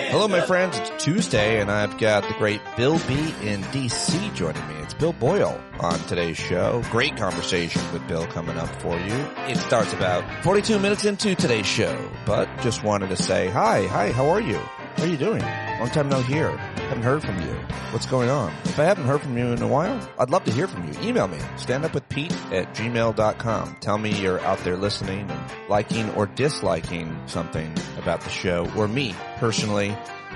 Hello, my friends. It's Tuesday, and I've got the great Bill B. in D.C. joining me. It's Bill Boyle on today's show. Great conversation with Bill coming up for you. It starts about 42 minutes into today's show, but just wanted to say hi, how are you? How are you doing? Long time no hear. Haven't heard from you. What's going on? If I haven't heard from you in a while, I'd love to hear from you. Email me, standupwithpete@gmail.com. Tell me you're out there listening and liking or disliking something about the show or me personally,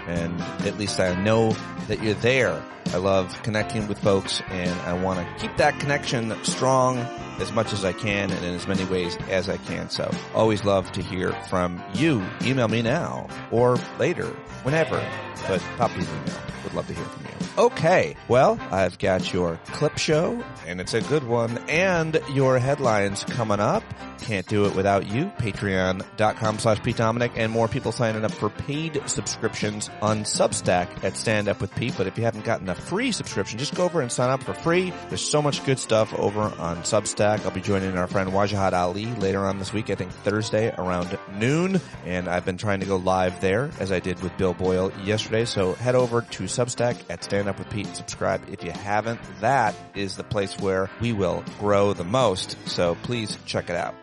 and at least I know that you're there. I love connecting with folks, and I want to keep that connection strong as much as I can and in as many ways as I can. So always love to hear from you. Email me now or later, whenever, but pop me an email. Would love to hear from you. Okay, well, I've got your clip show, and it's a good one, and your headlines coming up. Can't do it without you. Patreon.com/PeteDominic, and more people signing up for paid subscriptions on Substack at Stand Up with Pete. But if you haven't gotten a free subscription, just go over and sign up for free. There's so much good stuff over on Substack. I'll be joining our friend Wajahat Ali later on this week, I think Thursday around noon, and I've been trying to go live there as I did with Bill Boyle yesterday. So head over to Substack at Stand Up with Pete and subscribe if you haven't. That is the place where we will grow the most. So please check it out.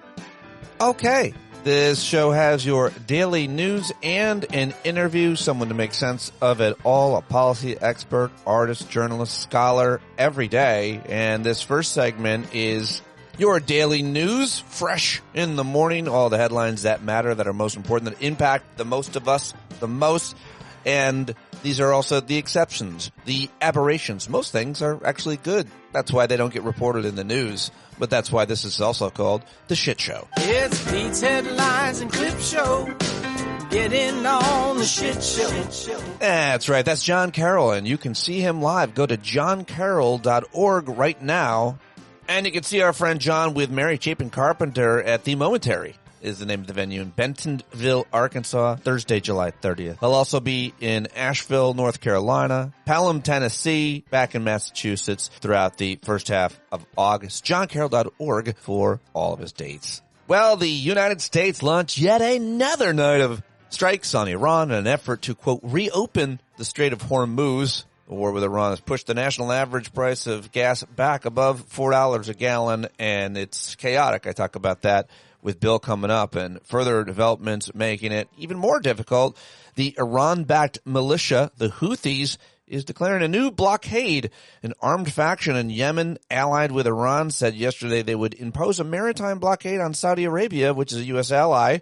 Okay. This show has your daily news and an interview, someone to make sense of it all, a policy expert, artist, journalist, scholar, every day. And this first segment is your daily news, fresh in the morning, all the headlines that matter, that are most important, that impact the most of us the most. And these are also the exceptions, the aberrations. Most things are actually good. That's why they don't get reported in the news. But that's why this is also called The Shit Show. It's Pete's Headlines and Clip Show. Get in on the shit show. That's right. That's John Carroll, and you can see him live. Go to johncarroll.org right now. And you can see our friend John with Mary Chapin Carpenter at The Momentary is the name of the venue in Bentonville, Arkansas, Thursday, July 30th. He'll also be in Asheville, North Carolina, Pelham, Tennessee, back in Massachusetts throughout the first half of August. JohnCarroll.org for all of his dates. Well, the United States launched yet another night of strikes on Iran in an effort to, quote, reopen the Strait of Hormuz. The war with Iran has pushed the national average price of gas back above $4 a gallon, and it's chaotic. I talk about that with Bill coming up, and further developments making it even more difficult. The Iran-backed militia, the Houthis, is declaring a new blockade. An armed faction in Yemen, allied with Iran, said yesterday they would impose a maritime blockade on Saudi Arabia, which is a U.S. ally.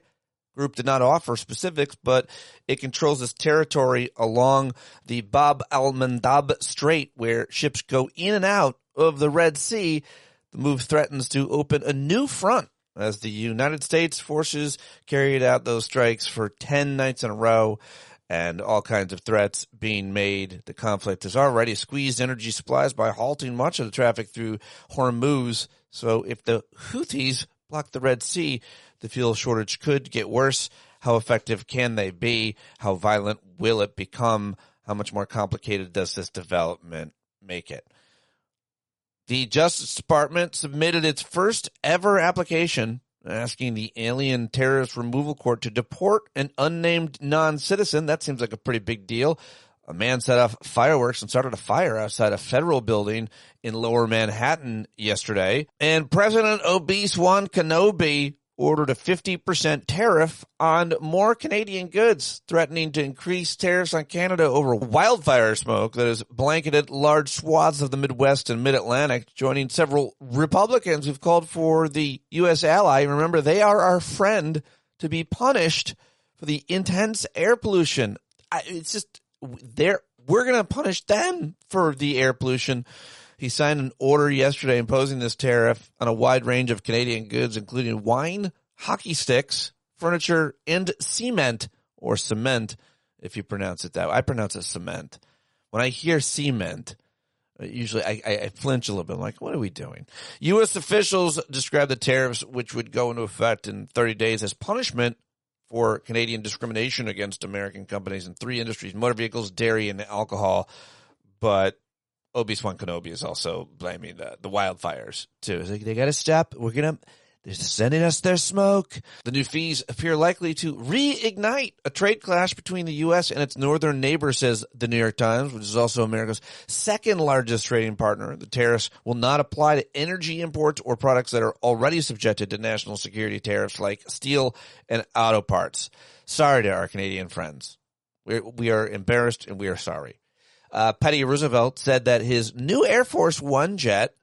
Group did not offer specifics, but it controls this territory along the Bab al-Mandab Strait, where ships go in and out of the Red Sea. The move threatens to open a new front as the United States forces carried out those strikes for 10 nights in a row, and all kinds of threats being made. The conflict has already squeezed energy supplies by halting much of the traffic through Hormuz. So if the Houthis block the Red Sea, the fuel shortage could get worse. How effective can they be? How violent will it become? How much more complicated does this development make it? The Justice Department submitted its first ever application asking the Alien Terrorist Removal Court to deport an unnamed non-citizen. That seems like a pretty big deal. A man set off fireworks and started a fire outside a federal building in Lower Manhattan yesterday. And President Obi-Wan Kenobi ordered a 50% tariff on more Canadian goods, threatening to increase tariffs on Canada over wildfire smoke that has blanketed large swaths of the Midwest and Mid-Atlantic, joining several Republicans who've called for the U.S. ally, remember, they are our friend, to be punished for the intense air pollution. It's just, we're going to punish them for the air pollution. He signed an order yesterday imposing this tariff on a wide range of Canadian goods, including wine, hockey sticks, furniture, and cement, or cement, if you pronounce it that way. I pronounce it cement. When I hear cement, usually I flinch a little bit. I'm like, what are we doing? U.S. officials described the tariffs, which would go into effect in 30 days, as punishment for Canadian discrimination against American companies in 3 industries: motor vehicles, dairy, and alcohol. But Obi-Wan Kenobi is also blaming the wildfires too. It's like, they got to stop. They're sending us their smoke. The new fees appear likely to reignite a trade clash between the U.S. and its northern neighbor, says the New York Times, which is also America's second largest trading partner. The tariffs will not apply to energy imports or products that are already subjected to national security tariffs like steel and auto parts. Sorry to our Canadian friends. We are embarrassed and we are sorry. Teddy Roosevelt said that his new Air Force One jet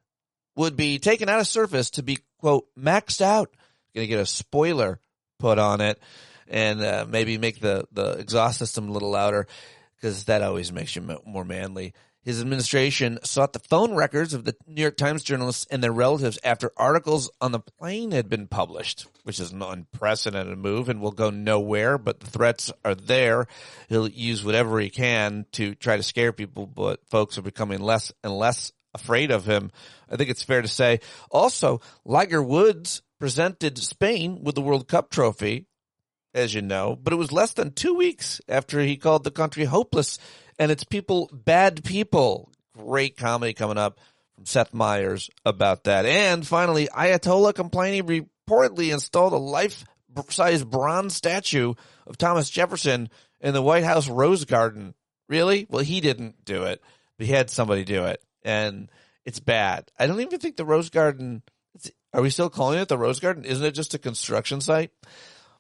would be taken out of service to be, quote, maxed out. Going to get a spoiler put on it and maybe make the exhaust system a little louder because that always makes you more manly. His administration sought the phone records of the New York Times journalists and their relatives after articles on the plane had been published, which is an unprecedented move and will go nowhere, but the threats are there. He'll use whatever he can to try to scare people, but folks are becoming less and less afraid of him. I think it's fair to say. Also, Liger Woods presented Spain with the World Cup trophy, as you know, but it was less than 2 weeks after he called the country hopeless and its people bad people. Great comedy coming up from Seth Meyers about that. And finally, Ayatollah Khomeini reportedly installed a life-size bronze statue of Thomas Jefferson in the White House Rose Garden. Really? Well, he didn't do it, but he had somebody do it. And it's bad. I don't even think the Rose Garden, are we still calling it the Rose Garden? Isn't it just a construction site?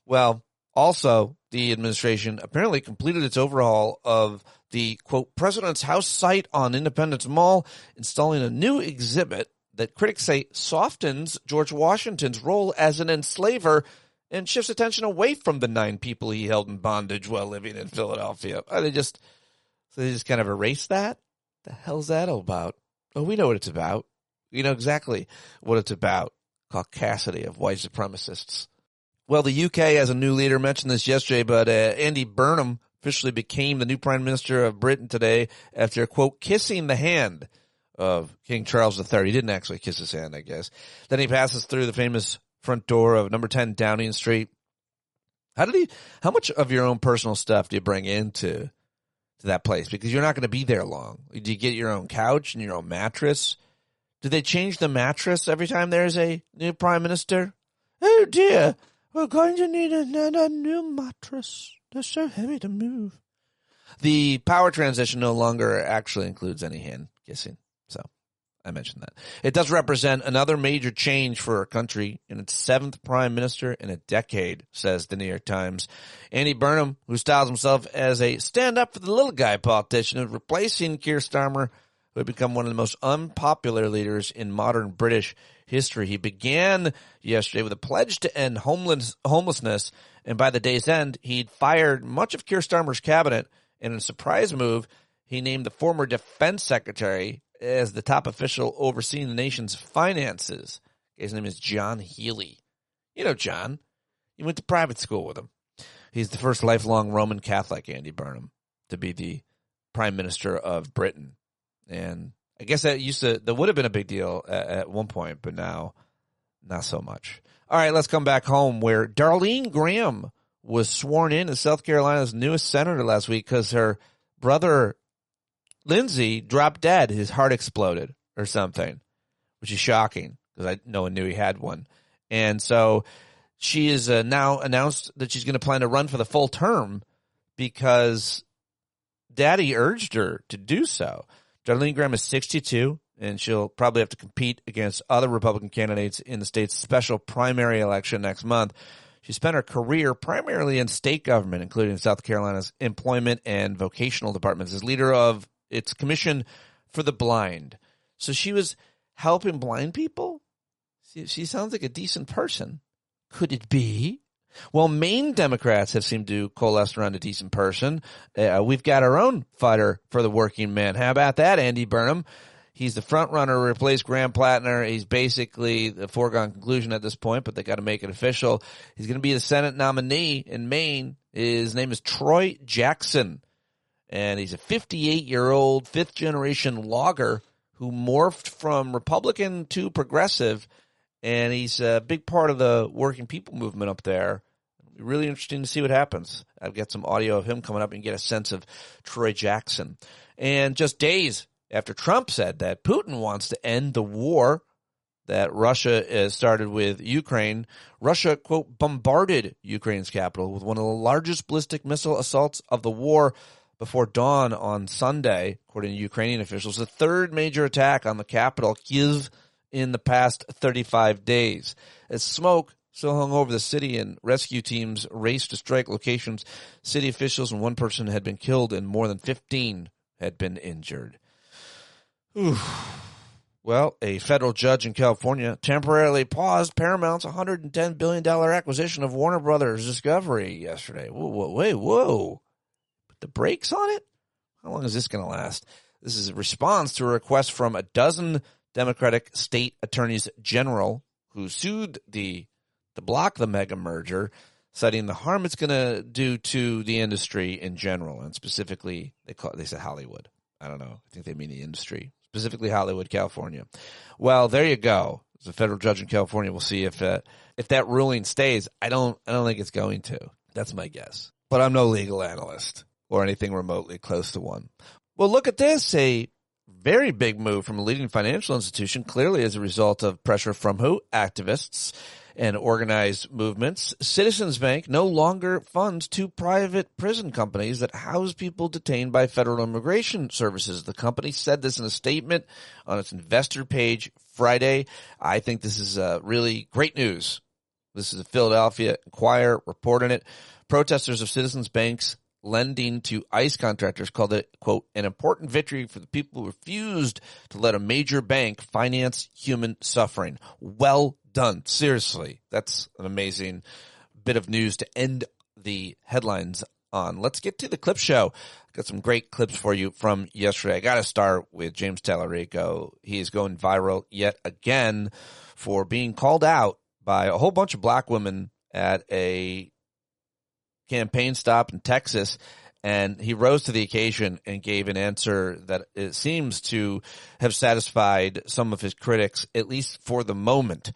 Well, also, the administration apparently completed its overhaul of the, quote, President's House site on Independence Mall, installing a new exhibit that critics say softens George Washington's role as an enslaver and shifts attention away from the 9 people he held in bondage while living in Philadelphia. They just kind of erase that? The hell's that all about? Oh, we know what it's about. We know exactly what it's about. Caucasity of white supremacists. Well, the UK has a new leader. Mentioned this yesterday, but Andy Burnham officially became the new Prime Minister of Britain today after, quote, kissing the hand of King Charles III. He didn't actually kiss his hand, I guess. Then he passes through the famous front door of number 10 Downing Street. How much of your own personal stuff do you bring into that place? Because you're not going to be there long. Do you get your own couch and your own mattress? Do they change the mattress every time there's a new Prime Minister? Oh, dear. We're going to need a new mattress. They're so heavy to move. The power transition no longer actually includes any hand kissing. So I mentioned that. It does represent another major change for our country in its 7th prime minister in a decade, says the New York Times. Andy Burnham, who styles himself as a stand-up-for-the-little-guy politician, is replacing Keir Starmer, who had become one of the most unpopular leaders in modern British history. He began yesterday with a pledge to end homelessness, and by the day's end, he'd fired much of Keir Starmer's cabinet. In a surprise move, he named the former defense secretary as the top official overseeing the nation's finances. His name is John Healey. You know John. You went to private school with him. He's the first lifelong Roman Catholic, Andy Burnham, to be the Prime Minister of Britain. And I guess that would have been a big deal at one point, but now not so much. All right, let's come back home where Darlene Graham was sworn in as South Carolina's newest senator last week because her brother Lindsey dropped dead. His heart exploded or something, which is shocking because no one knew he had one. And so she is now announced that she's going to plan to run for the full term because Daddy urged her to do so. Darlene Graham is 62, and she'll probably have to compete against other Republican candidates in the state's special primary election next month. She spent her career primarily in state government, including South Carolina's employment and vocational departments, as leader of its Commission for the Blind. So she was helping blind people? She sounds like a decent person. Could it be? Well, Maine Democrats have seemed to coalesce around a decent person. We've got our own fighter for the working man. How about that, Andy Burnham? He's the front runner to replace Graham Plattner. He's basically the foregone conclusion at this point, but they got to make it official. He's going to be the Senate nominee in Maine. His name is Troy Jackson, and he's a 58-year-old fifth-generation logger who morphed from Republican to progressive, and he's a big part of the working people movement up there. It'll be really interesting to see what happens. I've got some audio of him coming up and get a sense of Troy Jackson. And just days after Trump said that Putin wants to end the war that Russia started with Ukraine. Russia, quote, bombarded Ukraine's capital with one of the largest ballistic missile assaults of the war before dawn on Sunday, according to Ukrainian officials, the third major attack on the capital, Kyiv, in the past 35 days. As smoke still hung over the city and rescue teams raced to strike locations, city officials and one person had been killed and more than 15 had been injured. Oof. Well, a federal judge in California temporarily paused Paramount's $110 billion acquisition of Warner Brothers Discovery yesterday. Whoa. Put the brakes on it? How long is this going to last? This is a response to a request from a dozen Democratic state attorneys general who sued to block the mega merger, citing the harm it's going to do to the industry in general, and specifically, they said Hollywood. I don't know. I think they mean the industry. Specifically Hollywood, California. Well, there you go. As a federal judge in California, we'll see if that ruling stays. I don't think it's going to. That's my guess. But I'm no legal analyst or anything remotely close to one. Well, look at this. A very big move from a leading financial institution, clearly as a result of pressure from who? Activists and organized movements. Citizens Bank no longer funds two private prison companies that house people detained by federal immigration services. The company said this in a statement on its investor page Friday. I think this is really great news. This is a Philadelphia Inquirer reporting it. Protesters of Citizens Bank's lending to ICE contractors called it, quote, an important victory for the people who refused to let a major bank finance human suffering. Well done. Seriously, that's an amazing bit of news to end the headlines on. Let's get to the clip show. Got some great clips for you from yesterday. I got to start with James Tallarico. He is going viral yet again for being called out by a whole bunch of black women at a campaign stop in Texas, and he rose to the occasion and gave an answer that it seems to have satisfied some of his critics, at least for the moment.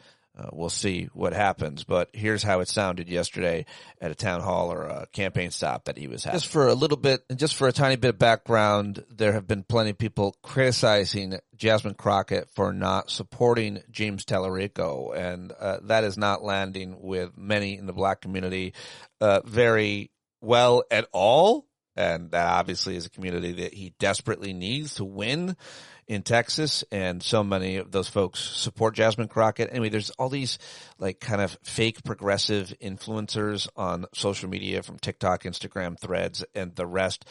We'll see what happens, but here's how it sounded yesterday at a town hall or a campaign stop that he was having. Just for a little bit, and just for a tiny bit of background, there have been plenty of people criticizing Jasmine Crockett for not supporting James Tallarico, and that is not landing with many in the black community very well at all, and that obviously is a community that he desperately needs to win in Texas, and so many of those folks support Jasmine Crockett. Anyway, there's all these like kind of fake progressive influencers on social media from TikTok, Instagram, Threads, and the rest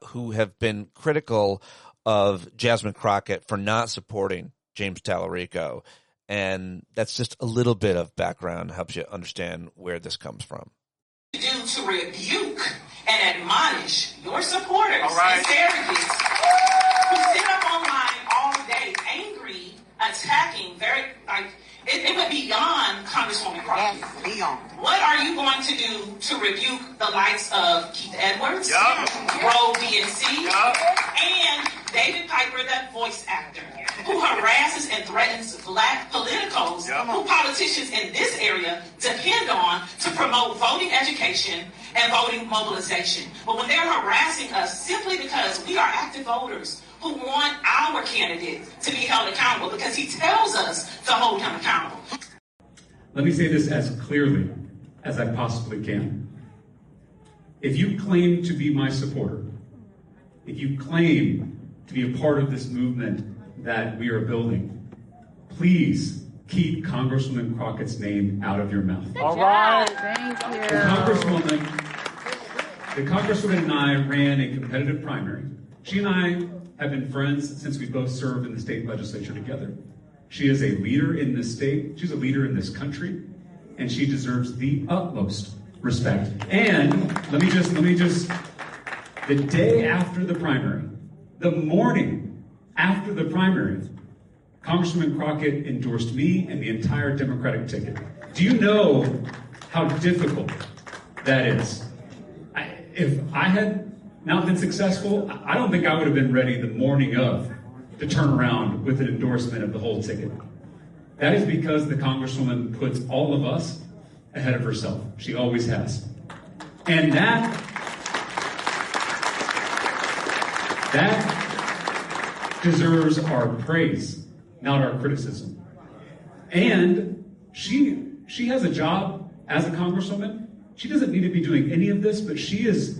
who have been critical of Jasmine Crockett for not supporting James Tallarico. And that's just a little bit of background, helps you understand where this comes from. To rebuke and admonish your supporters in Syracuse who sit up online all day, angry, attacking, it went beyond Congresswoman Crockett. Yes, beyond. What are you going to do to rebuke the likes of Keith Edwards, Roe DNC, and David Piper, that voice actor, who harasses and threatens black politicos who politicians in this area depend on to promote voting education and voting mobilization. But when they're harassing us simply because we are active voters who want our candidate to be held accountable because he tells us to hold him accountable. Let me say this as clearly as I possibly can. If you claim to be my supporter, if you claim to be a part of this movement that we are building, please keep Congresswoman Crockett's name out of your mouth. All right. Thank you. The Congresswoman and I ran a competitive primary. She and I have been friends since we both served in the state legislature together. She is a leader in this state. She's a leader in this country, and she deserves the utmost respect. And let me just, the day after the primary, the morning after the primary, Congresswoman Crockett endorsed me and the entire Democratic ticket. Do you know how difficult that is? If I had not been successful, I don't think I would have been ready the morning of to turn around with an endorsement of the whole ticket. That is because the Congresswoman puts all of us ahead of herself. She always has. And that deserves our praise, not our criticism. And she has a job as a congresswoman. She doesn't need to be doing any of this, but she is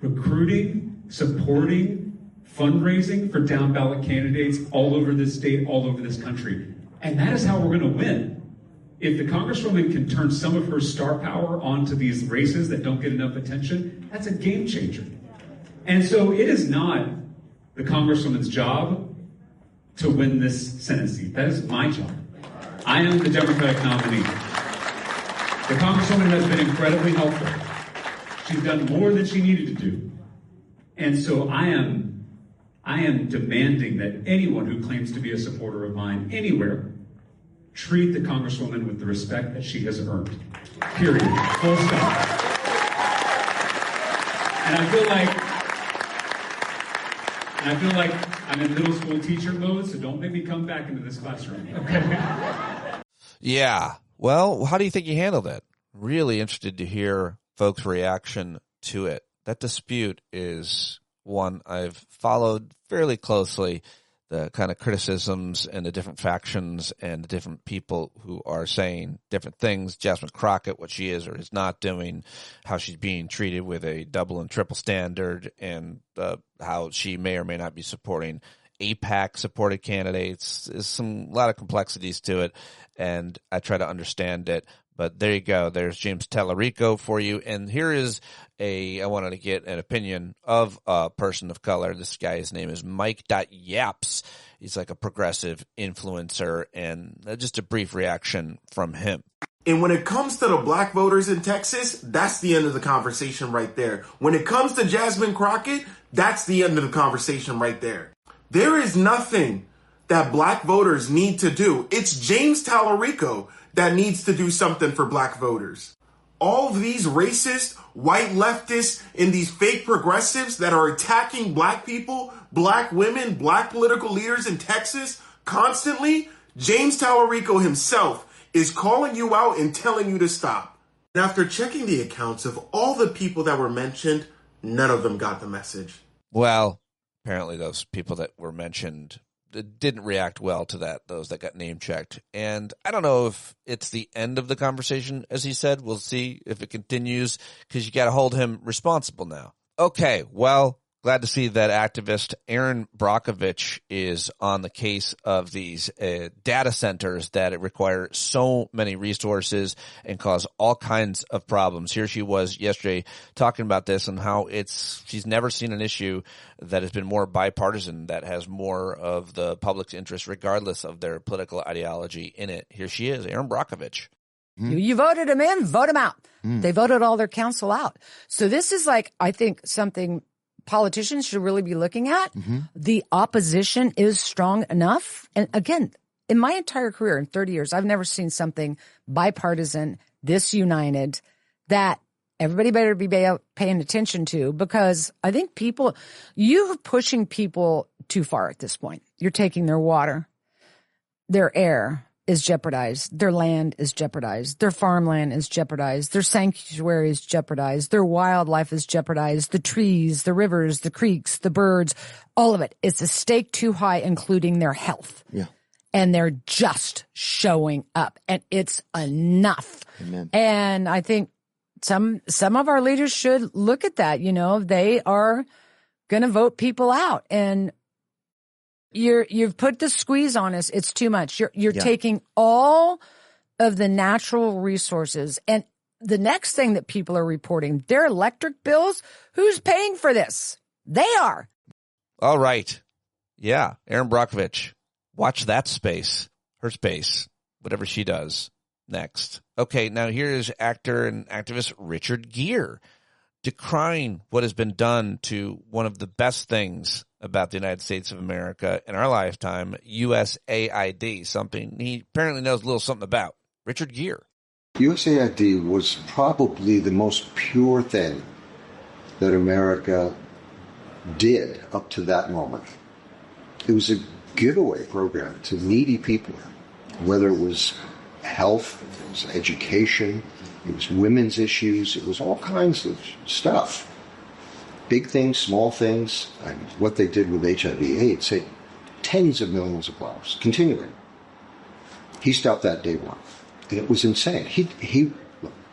recruiting, supporting, fundraising for down ballot candidates all over this state, all over this country. And that is how we're going to win. If the congresswoman can turn some of her star power onto these races that don't get enough attention, that's a game changer. And so it is not the congresswoman's job to win this Senate seat. That is my job. I am the Democratic nominee. The congresswoman has been incredibly helpful. She's done more than she needed to do. And so I am demanding that anyone who claims to be a supporter of mine anywhere treat the congresswoman with the respect that she has earned. Period. Full stop. And I feel like I'm in middle school teacher mode, so don't make me come back into this classroom. Okay? Yeah. Well, how do you think you handled it? Really interested to hear folks' reaction to it. That dispute is one I've followed fairly closely, the kind of criticisms and the different factions and the different people who are saying different things. Jasmine Crockett, what she is or is not doing, how she's being treated with a double and triple standard, and how she may or may not be supporting AIPAC-supported candidates. There's a lot of complexities to it, and I try to understand it. But there you go. There's James Tallarico for you. And here is I wanted to get an opinion of a person of color. This guy's name is Mike.Yaps. He's like a progressive influencer, and just a brief reaction from him. And when it comes to the black voters in Texas, that's the end of the conversation right there. When it comes to Jasmine Crockett, that's the end of the conversation right there. There is nothing that black voters need to do. It's James Tallarico that needs to do something for black voters. All of these racist, white leftists, and these fake progressives that are attacking black people, black women, black political leaders in Texas constantly, James Tallarico himself is calling you out and telling you to stop. And after checking the accounts of all the people that were mentioned, none of them got the message. Well, apparently those people that were mentioned didn't react well to that, those that got name checked. And I don't know if it's the end of the conversation, as he said. We'll see if it continues, because you got to hold him responsible now. Okay, well, glad to see that activist Aaron Brockovich is on the case of these data centers that require so many resources and cause all kinds of problems. Here she was yesterday talking about this and how she's never seen an issue that has been more bipartisan, that has more of the public's interest regardless of their political ideology in it. Here she is, Aaron Brockovich. You voted them in, vote them out. They voted all their council out. So this is like, I think, something politicians should really be looking at. The opposition is strong enough. And again, in my entire career, in 30 years, I've never seen something bipartisan, this united, that everybody better be paying attention to, because I think you're pushing people too far at this point. You're taking their water, their air is jeopardized, their land is jeopardized, their farmland is jeopardized, their sanctuary is jeopardized, their wildlife is jeopardized, the trees, the rivers, the creeks, the birds, all of it. It's a stake too high, including their health. Yeah. And they're just showing up, and it's enough. Amen. And I think some of our leaders should look at that. You know, they are going to vote people out, and you've put the squeeze on us. It's too much. You're taking all of the natural resources. And the next thing that people are reporting, their electric bills, who's paying for this? They are. All right. Yeah. Aaron Brockovich. Watch that space. Her space. Whatever she does next. Okay. Now here is actor and activist Richard Gere decrying what has been done to one of the best things about the United States of America in our lifetime, USAID, something he apparently knows a little something about. Richard Gere. USAID was probably the most pure thing that America did up to that moment. It was a giveaway program to needy people, whether it was health, it was education, it was women's issues, it was all kinds of stuff. Big things, small things, and what they did with HIV/AIDS, tens of millions of dollars, continuing. He stopped that day one. And it was insane.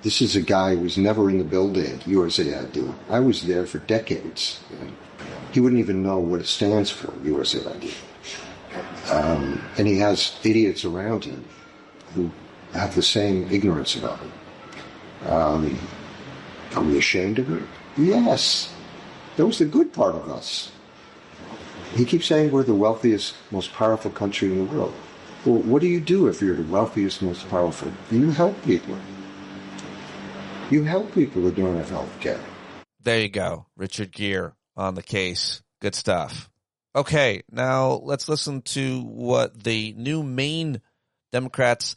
This is a guy who was never in the building, USAID. I was there for decades. He wouldn't even know what it stands for, USAID. And he has idiots around him who have the same ignorance about it. Are we ashamed of it? Yes. That was the good part of us. He keeps saying we're the wealthiest, most powerful country in the world. Well, what do you do if you're the wealthiest, most powerful? You help people. You help people who don't have health care. There you go. Richard Gere on the case. Good stuff. Okay, now let's listen to what the new Maine Democrats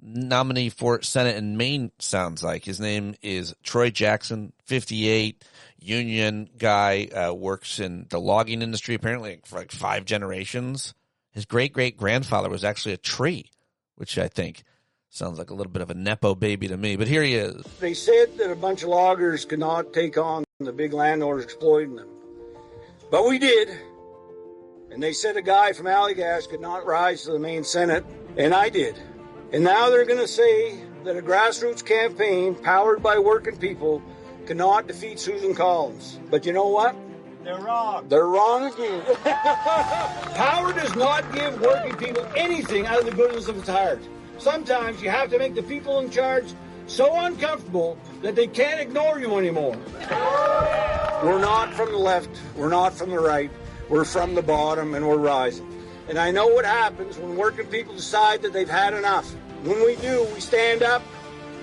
nominee for Senate in Maine sounds like. His name is Troy Jackson, 58, union guy, works in the logging industry apparently for like 5 generations. His great-great-grandfather was actually a tree, which I think sounds like a little bit of a Nepo baby to me. But here he is. They said that a bunch of loggers could not take on the big landowners exploiting them. But we did. And they said a guy from Allagash could not rise to the Maine Senate, and I did. And now they're going to say that a grassroots campaign powered by working people cannot defeat Susan Collins. But you know what? They're wrong. They're wrong again. Power does not give working people anything out of the goodness of its heart. Sometimes you have to make the people in charge so uncomfortable that they can't ignore you anymore. We're not from the left. We're not from the right. We're from the bottom, and we're rising. And I know what happens when working people decide that they've had enough. When we do, we stand up,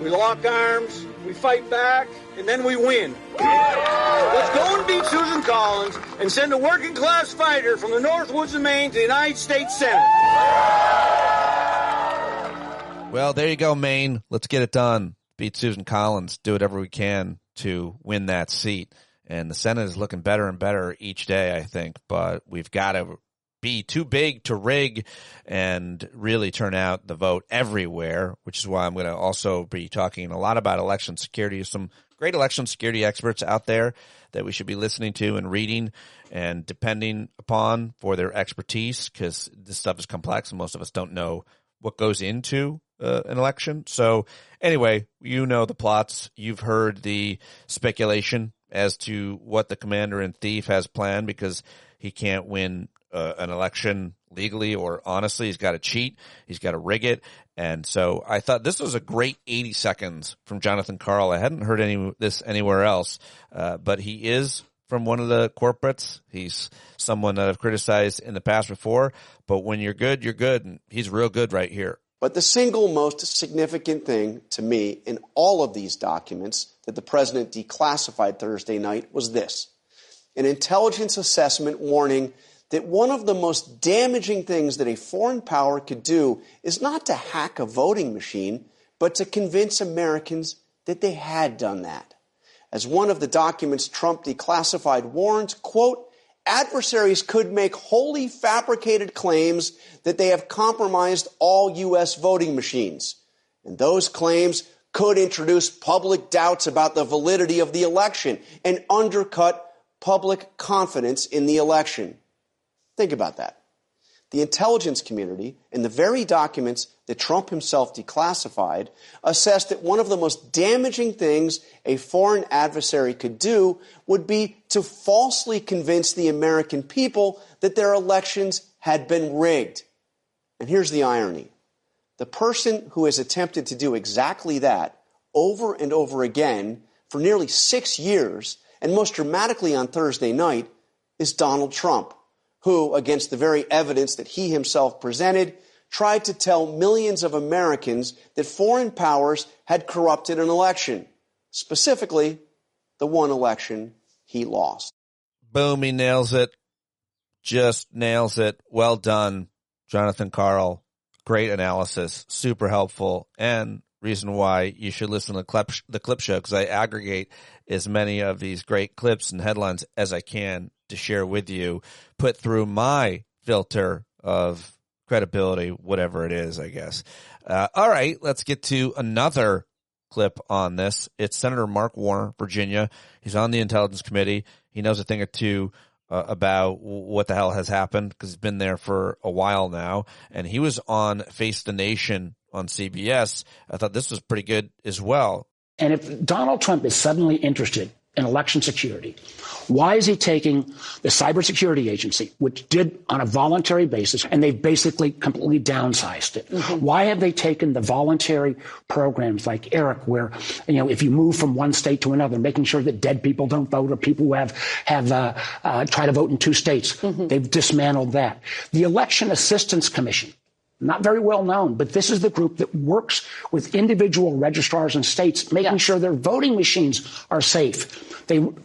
we lock arms, we fight back, and then we win. Let's go and beat Susan Collins and send a working class fighter from the North Woods of Maine to the United States Senate. Well, there you go, Maine. Let's get it done. Beat Susan Collins. Do whatever we can to win that seat. And the Senate is looking better and better each day, I think. But we've got to be too big to rig and really turn out the vote everywhere, which is why I'm going to also be talking a lot about election security. Some great election security experts out there that we should be listening to and reading and depending upon for their expertise, because this stuff is complex and most of us don't know what goes into an election. So anyway, you know the plots. You've heard the speculation as to what the commander-in-chief has planned, because he can't win an election legally or honestly. He's got to cheat. He's got to rig it. And so I thought this was a great 80 seconds from Jonathan Karl. I hadn't heard this anywhere else, but he is from one of the corporates. He's someone that I've criticized in the past before, but when you're good, you're good. And he's real good right here. But the single most significant thing to me in all of these documents that the president declassified Thursday night was this: an intelligence assessment warning that one of the most damaging things that a foreign power could do is not to hack a voting machine, but to convince Americans that they had done that. As one of the documents Trump declassified warns, quote, adversaries could make wholly fabricated claims that they have compromised all U.S. voting machines. And those claims could introduce public doubts about the validity of the election and undercut public confidence in the election. Think about that. The intelligence community, in the very documents that Trump himself declassified, assessed that one of the most damaging things a foreign adversary could do would be to falsely convince the American people that their elections had been rigged. And here's the irony. The person who has attempted to do exactly that over and over again for nearly 6 years, and most dramatically on Thursday night, is Donald Trump, who, against the very evidence that he himself presented, tried to tell millions of Americans that foreign powers had corrupted an election, specifically the one election he lost. Boom, he nails it. Just nails it. Well done, Jonathan Karl. Great analysis, super helpful, and reason why you should listen to the clip show, because I aggregate as many of these great clips and headlines as I can to share with you, put through my filter of credibility, whatever it is, I guess. All right, let's get to another clip on this. It's Senator Mark Warner, Virginia. He's on the Intelligence Committee. He knows a thing or two about what the hell has happened, because he's been there for a while now. And he was on Face the Nation on CBS. I thought this was pretty good as well. And if Donald Trump is suddenly interested in election security, why is he taking the cybersecurity agency, which did on a voluntary basis, and they've basically completely downsized it? Mm-hmm. Why have they taken the voluntary programs like ERIC, where, if you move from one state to another, making sure that dead people don't vote, or people who have try to vote in two states, mm-hmm. They've dismantled that. The Election Assistance Commission, not very well known, but this is the group that works with individual registrars and states, making sure their voting machines are safe.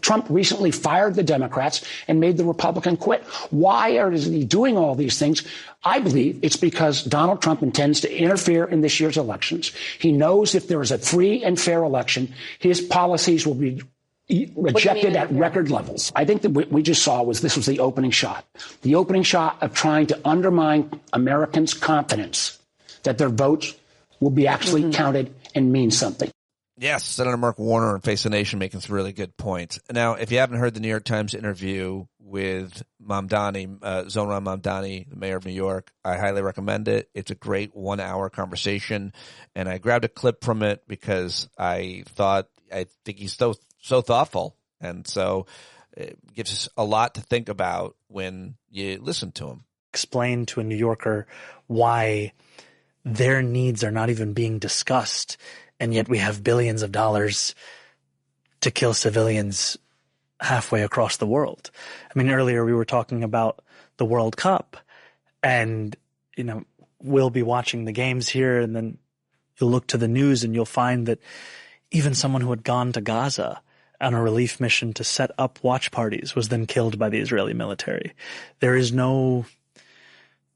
Trump recently fired the Democrats and made the Republican quit. Why is he doing all these things? I believe it's because Donald Trump intends to interfere in this year's elections. He knows if there is a free and fair election, his policies will be rejected at record levels. I think that what we just saw was the opening shot. The opening shot of trying to undermine Americans' confidence that their votes will be actually counted and mean something. Yes, Senator Mark Warner on Face the Nation making some really good points. Now, if you haven't heard the New York Times interview with Mamdani, Zohran Mamdani, the mayor of New York, I highly recommend it. It's a great 1 hour conversation, and I grabbed a clip from it because I think he's so thoughtful, and so it gives us a lot to think about when you listen to him. Explain to a New Yorker why their needs are not even being discussed, and yet we have billions of dollars to kill civilians halfway across the world. I mean, earlier we were talking about the World Cup, and, we'll be watching the games here, and then you'll look to the news and you'll find that even someone who had gone to Gaza on a relief mission to set up watch parties was then killed by the Israeli military. There is no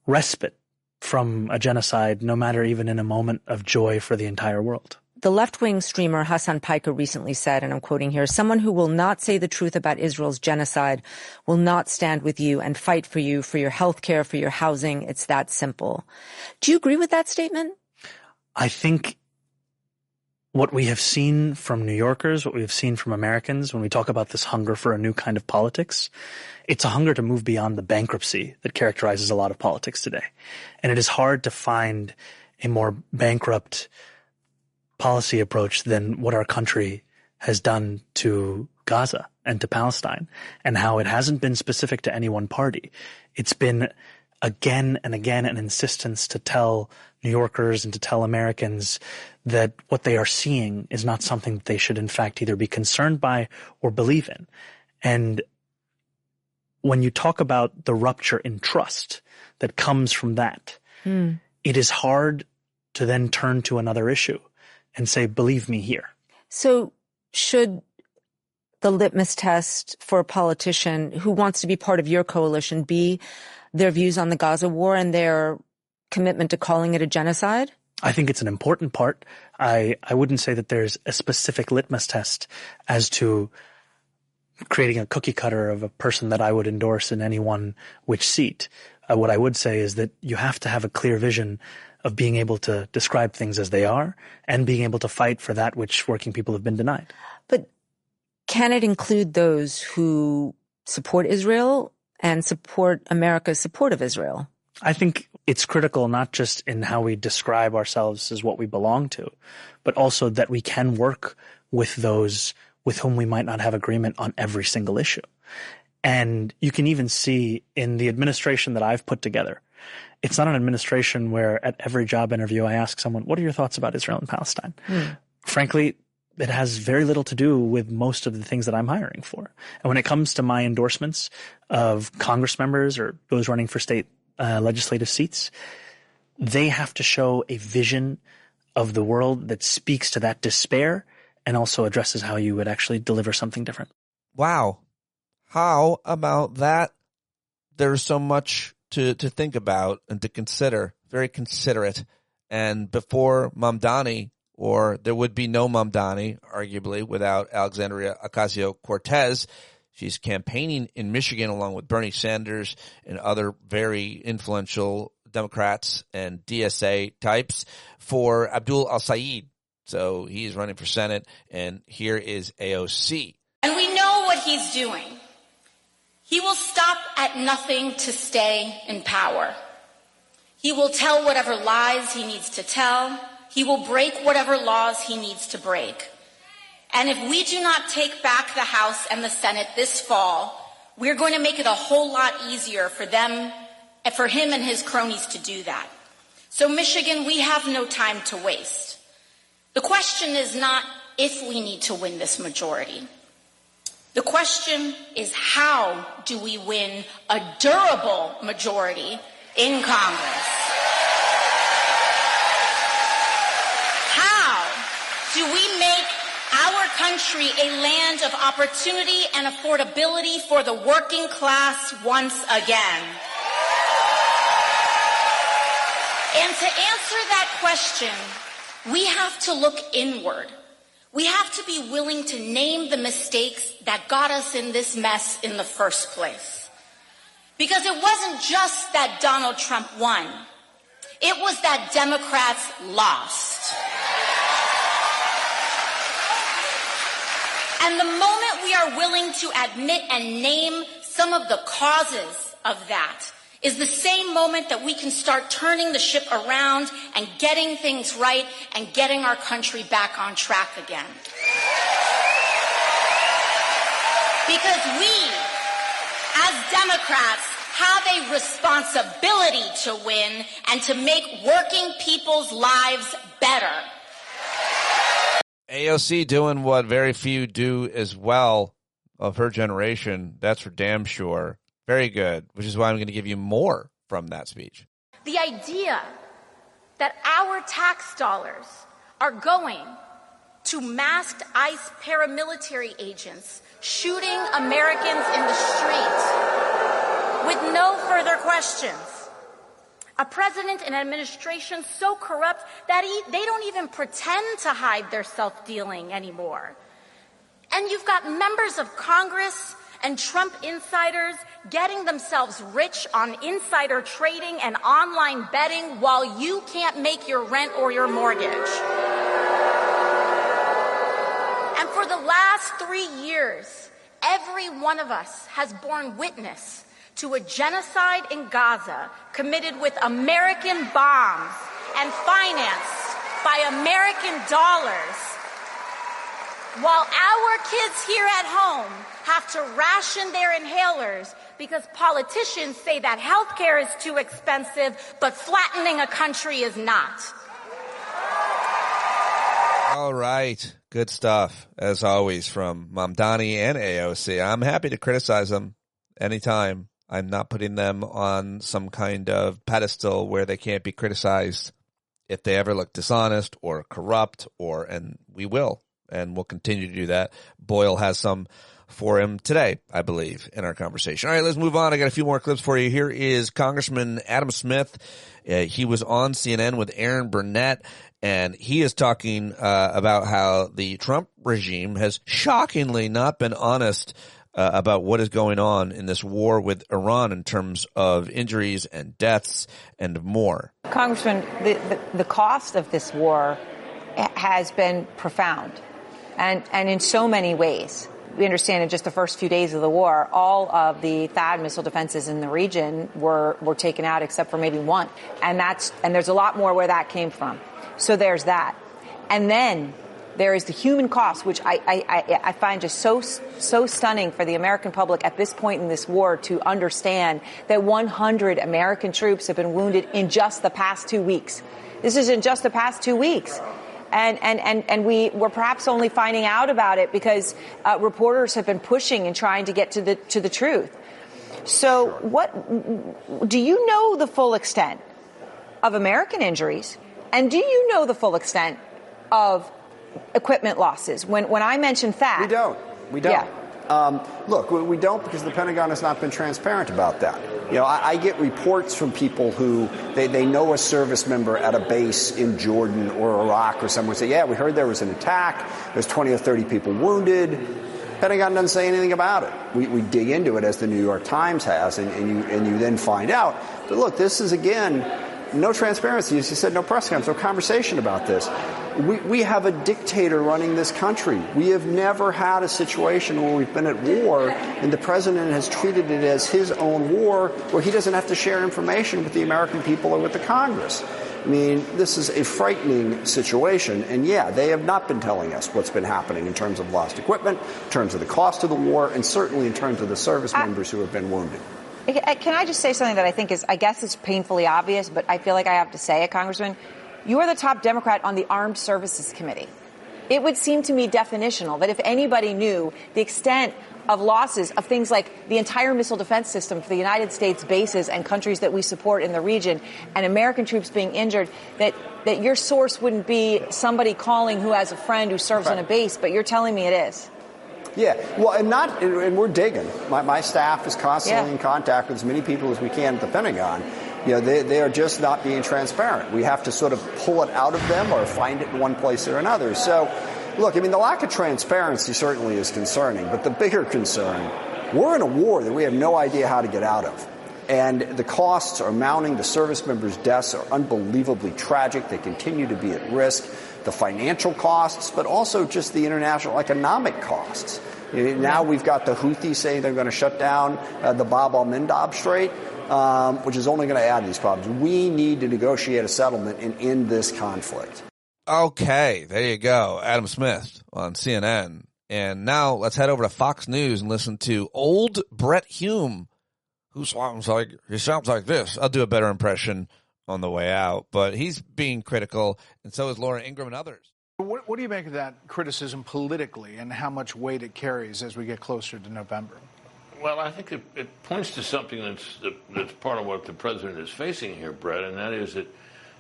respite from a genocide, no matter even in a moment of joy for the entire world. The left-wing streamer Hassan Piker recently said, and I'm quoting here, "Someone who will not say the truth about Israel's genocide will not stand with you and fight for you, for your health care, for your housing. It's that simple." Do you agree with that statement? I think what we have seen from New Yorkers, what we have seen from Americans when we talk about this hunger for a new kind of politics, it's a hunger to move beyond the bankruptcy that characterizes a lot of politics today. And it is hard to find a more bankrupt policy approach than what our country has done to Gaza and to Palestine, and how it hasn't been specific to any one party. It's been again and again an insistence to tell New Yorkers and to tell Americans that what they are seeing is not something that they should in fact either be concerned by or believe in. And when you talk about the rupture in trust that comes from that, it is hard to then turn to another issue and say, believe me here. So should the litmus test for a politician who wants to be part of your coalition be their views on the Gaza war and their commitment to calling it a genocide? I think it's an important part. I wouldn't say that there's a specific litmus test as to creating a cookie cutter of a person that I would endorse in any one which seat. What I would say is that you have to have a clear vision of being able to describe things as they are and being able to fight for that which working people have been denied. But can it include those who support Israel and support America's support of Israel? I think it's critical not just in how we describe ourselves as what we belong to, but also that we can work with those with whom we might not have agreement on every single issue. And you can even see in the administration that I've put together, it's not an administration where at every job interview I ask someone, what are your thoughts about Israel and Palestine? Frankly, it has very little to do with most of the things that I'm hiring for. And when it comes to my endorsements of Congress members or those running for state legislative seats, they have to show a vision of the world that speaks to that despair and also addresses how you would actually deliver something different. Wow. How about that? There's so much to think about and to consider. Very considerate. And before Mamdani, or there would be no Mamdani, arguably, without Alexandria Ocasio-Cortez. She's campaigning in Michigan along with Bernie Sanders and other very influential Democrats and DSA types for Abdul al-Sayed. So he's running for Senate, and here is AOC. And we know what he's doing. He will stop at nothing to stay in power. He will tell whatever lies he needs to tell. He will break whatever laws he needs to break. And if we do not take back the House and the Senate this fall, we're going to make it a whole lot easier for him and his cronies to do that. So Michigan, we have no time to waste. The question is not if we need to win this majority. The question is how do we win a durable majority in Congress? How do we make our country a land of opportunity and affordability for the working class once again? And to answer that question, we have to look inward. We have to be willing to name the mistakes that got us in this mess in the first place. Because it wasn't just that Donald Trump won. It was that Democrats lost. And the moment we are willing to admit and name some of the causes of that is the same moment that we can start turning the ship around and getting things right and getting our country back on track again. Because we, as Democrats, have a responsibility to win and to make working people's lives better. AOC doing what very few do as well of her generation. That's for damn sure. Very good, which is why I'm going to give you more from that speech. The idea that our tax dollars are going to masked ICE paramilitary agents shooting Americans in the street with no further questions. A president and administration so corrupt that they don't even pretend to hide their self-dealing anymore. And you've got members of Congress and Trump insiders getting themselves rich on insider trading and online betting while you can't make your rent or your mortgage. And for the last 3 years, every one of us has borne witness to a genocide in Gaza committed with American bombs and financed by American dollars, while our kids here at home have to ration their inhalers because politicians say that healthcare is too expensive, but flattening a country is not. All right. Good stuff, as always, from Mamdani and AOC. I'm happy to criticize them anytime. I'm not putting them on some kind of pedestal where they can't be criticized if they ever look dishonest or corrupt, and we will, and we'll continue to do that. Boyle has some for him today, I believe, in our conversation. All right, let's move on. I got a few more clips for you. Here is Congressman Adam Smith. He was on CNN with Aaron Burnett, and he is talking about how the Trump regime has shockingly not been honest about what is going on in this war with Iran in terms of injuries and deaths and more. Congressman, the cost of this war has been profound and in so many ways. We understand in just the first few days of the war, all of the THAAD missile defenses in the region were taken out except for maybe one. And there's a lot more where that came from. So there's that. And then there is the human cost, which I find just so stunning for the American public at this point in this war to understand that 100 American troops have been wounded in just the past 2 weeks. This is in just the past 2 weeks. And we're perhaps only finding out about it because reporters have been pushing and trying to get to the truth. So what do you know the full extent of American injuries? And do you know the full extent of equipment losses? When I mention THAAD. We don't. Yeah. Look, we don't because the Pentagon has not been transparent about that. You know, I get reports from people who they know a service member at a base in Jordan or Iraq or somewhere say, yeah, we heard there was an attack. There's 20 or 30 people wounded. Pentagon doesn't say anything about it. We dig into it as the New York Times has, and you then find out. But look, this is, again, no transparency. As you said, no press conference, no conversation about this. We have a dictator running this country. We have never had a situation where we've been at war and the president has treated it as his own war where he doesn't have to share information with the American people or with the Congress. I mean, this is a frightening situation. And yeah, they have not been telling us what's been happening in terms of lost equipment, in terms of the cost of the war, and certainly in terms of the service members who have been wounded. Can I just say something that I think is, I guess it's painfully obvious, but I feel like I have to say it, Congressman? You are the top Democrat on the Armed Services Committee. It would seem to me definitional that if anybody knew the extent of losses of things like the entire missile defense system for the United States bases and countries that we support in the region and American troops being injured, that your source wouldn't be somebody calling who has a friend who serves on a base, but you're telling me it is. Yeah, well, and we're digging. My staff is constantly in contact with as many people as we can at the Pentagon. You know, they are just not being transparent. We have to sort of pull it out of them or find it in one place or another. So, look, I mean, the lack of transparency certainly is concerning, but the bigger concern, we're in a war that we have no idea how to get out of. And the costs are mounting. The service members' deaths are unbelievably tragic. They continue to be at risk. The financial costs, but also just the international economic costs. Now we've got the Houthis saying they're going to shut down the Bab al-Mandab Strait, which is only going to add to these problems. We need to negotiate a settlement and end this conflict. Okay, there you go. Adam Smith on CNN. And now let's head over to Fox News and listen to old Brett Hume, who sounds like this. I'll do a better impression on the way out, but he's being critical, and so is Laura Ingraham and others. What do you make of that criticism politically and how much weight it carries as we get closer to November? Well, I think it points to something that's part of what the president is facing here, Brett, and that is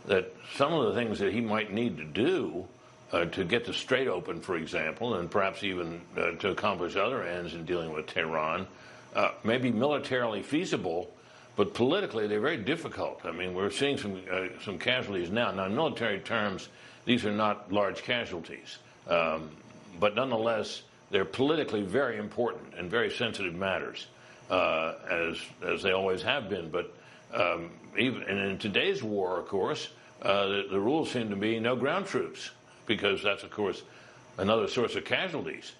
that some of the things that he might need to do to get the strait open, for example, and perhaps even to accomplish other ends in dealing with Tehran, may be militarily feasible, but politically they're very difficult. I mean, we're seeing some casualties now. Now, in military terms, these are not large casualties, but nonetheless, they're politically very important and very sensitive matters, as they always have been. But even in today's war, of course, the rules seem to be no ground troops, because that's, of course, another source of casualties.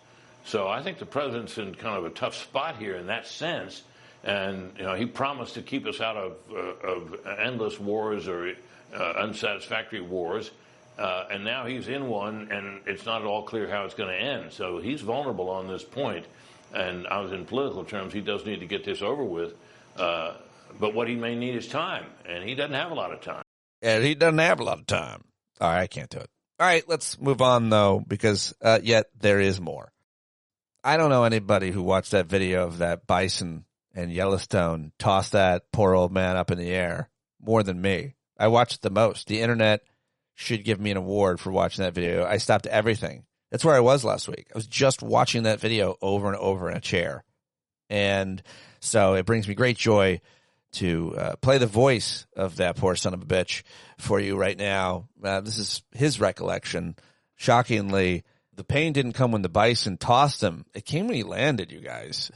So I think the president's in kind of a tough spot here in that sense. And, you know, he promised to keep us out of endless wars or unsatisfactory wars. And now he's in one, and it's not at all clear how it's going to end. So he's vulnerable on this point. And I was in political terms, he does need to get this over with. But what he may need is time, and he doesn't have a lot of time. And he doesn't have a lot of time. All right, I can't do it. All right, let's move on, though, because yet there is more. I don't know anybody who watched that video of that bison in Yellowstone toss that poor old man up in the air more than me. I watched it the most. The internet should give me an award for watching that video. I stopped everything. That's where I was last week. I was just watching that video over and over in a chair. And so it brings me great joy to play the voice of that poor son of a bitch for you right now. This is his recollection. Shockingly, the pain didn't come when the bison tossed him. It came when he landed, you guys.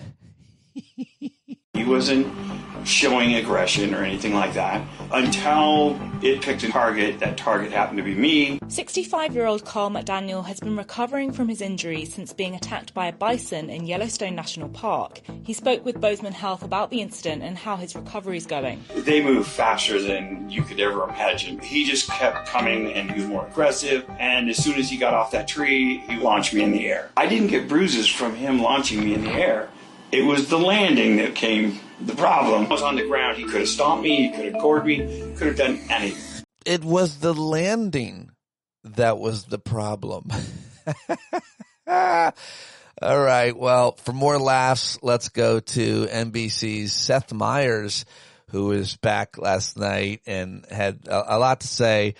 He wasn't showing aggression or anything like that until it picked a target. That target happened to be me. 65-year-old Carl McDaniel has been recovering from his injuries since being attacked by a bison in Yellowstone National Park. He spoke with Bozeman Health about the incident and how his recovery is going. They move faster than you could ever imagine. He just kept coming and he was more aggressive. And as soon as he got off that tree, he launched me in the air. I didn't get bruises from him launching me in the air. It was the landing that came the problem. I was on the ground. He could have stomped me. He could have gored me. Could have done anything. It was the landing that was the problem. All right. Well, for more laughs, let's go to NBC's Seth Meyers, who was back last night and had a lot to say.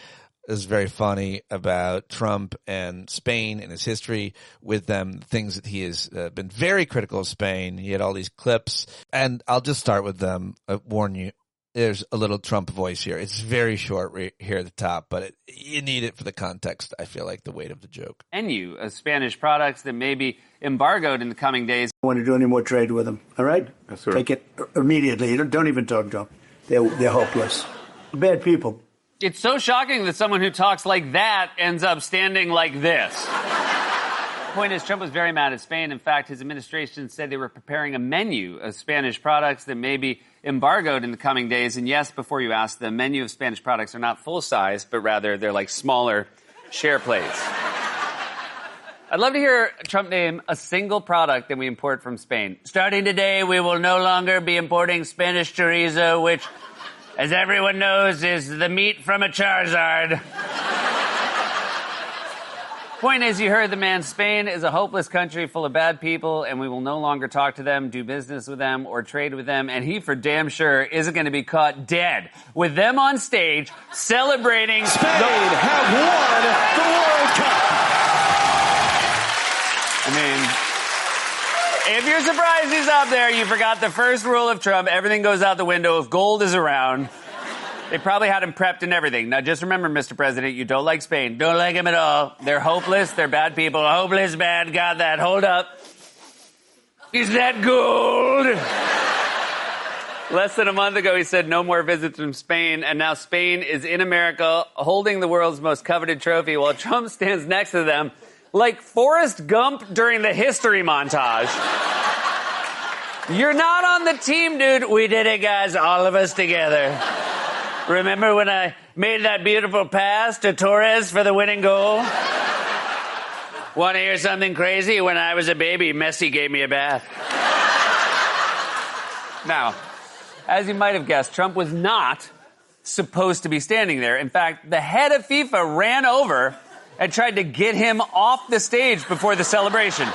It was very funny about Trump and Spain and his history with them, things that he has been very critical of Spain. He had all these clips, and I'll just start with them. I warn you, there's a little Trump voice here. It's very short here at the top, but you need it for the context, I feel like, the weight of the joke. Menu of Spanish products that may be embargoed in the coming days. I want to do any more trade with them, all right? Yes, sir. Take it immediately. Don't even talk to them. They're hopeless. Bad people. It's so shocking that someone who talks like that ends up standing like this. The point is, Trump was very mad at Spain. In fact, his administration said they were preparing a menu of Spanish products that may be embargoed in the coming days. And yes, before you ask, the menu of Spanish products are not full size, but rather they're like smaller share plates. I'd love to hear Trump name a single product that we import from Spain. Starting today, we will no longer be importing Spanish chorizo, which, as everyone knows, is the meat from a Charizard. Point is, you heard the man, Spain is a hopeless country full of bad people, and we will no longer talk to them, do business with them, or trade with them, and he for damn sure isn't going to be caught dead with them on stage celebrating Spain have won the World Cup. I mean, if you're surprised he's up there, you forgot the first rule of Trump. Everything goes out the window if gold is around. They probably had him prepped and everything. Now, just remember, Mr. President, you don't like Spain. Don't like him at all. They're hopeless. They're bad people. Hopeless, bad. Got that. Hold up. Is that gold? Less than a month ago, he said no more visits from Spain. And now Spain is in America holding the world's most coveted trophy while Trump stands next to them like Forrest Gump during the history montage. You're not on the team, dude. We did it, guys. All of us together. Remember when I made that beautiful pass to Torres for the winning goal? Want to hear something crazy? When I was a baby, Messi gave me a bath. Now, as you might have guessed, Trump was not supposed to be standing there. In fact, the head of FIFA ran over and tried to get him off the stage before the celebration.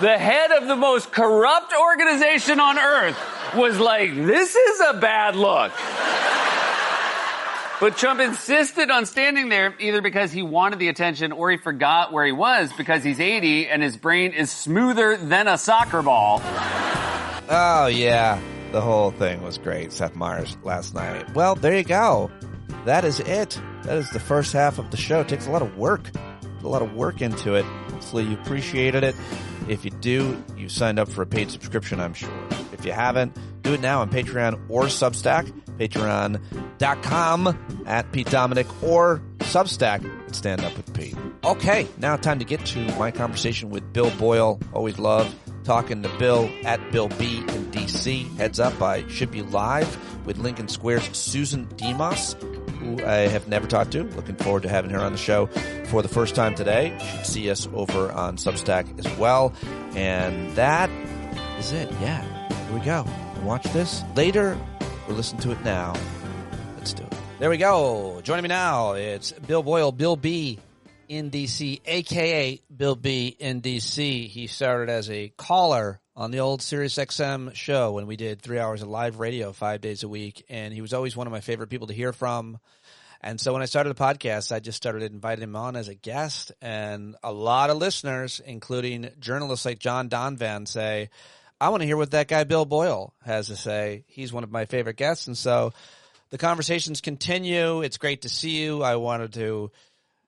The head of the most corrupt organization on earth was like, this is a bad look. But Trump insisted on standing there either because he wanted the attention or he forgot where he was because he's 80 and his brain is smoother than a soccer ball. Oh, yeah. The whole thing was great, Seth Meyers last night. Well, there you go. That is it. That is the first half of the show. It takes a lot of work. A lot of work into it. Hopefully you appreciated it. If you do, you signed up for a paid subscription, I'm sure. If you haven't, do it now on Patreon or Substack. Patreon.com at Pete Dominic or Substack at Stand Up with Pete. Okay, now time to get to my conversation with Bill Boyle. Always love talking to Bill at Bill B in D.C. Heads up, I should be live with Lincoln Square's Susan Demos, who I have never talked to. Looking forward to having her on the show for the first time today. You should see us over on Substack as well. And that is it. Yeah, here we go. Watch this later or listen to it now. Let's do it. There we go. Joining me now, it's Bill Boyle, Bill B in D.C., a.k.a. Bill B in D.C. He started as a caller on the old SiriusXM show when we did 3 hours of live radio 5 days a week, and he was always one of my favorite people to hear from. And so when I started the podcast, I just started inviting him on as a guest, and a lot of listeners, including journalists like John Donvan, say, I want to hear what that guy Bill Boyle has to say. He's one of my favorite guests, and so the conversations continue. It's great to see you. I wanted to,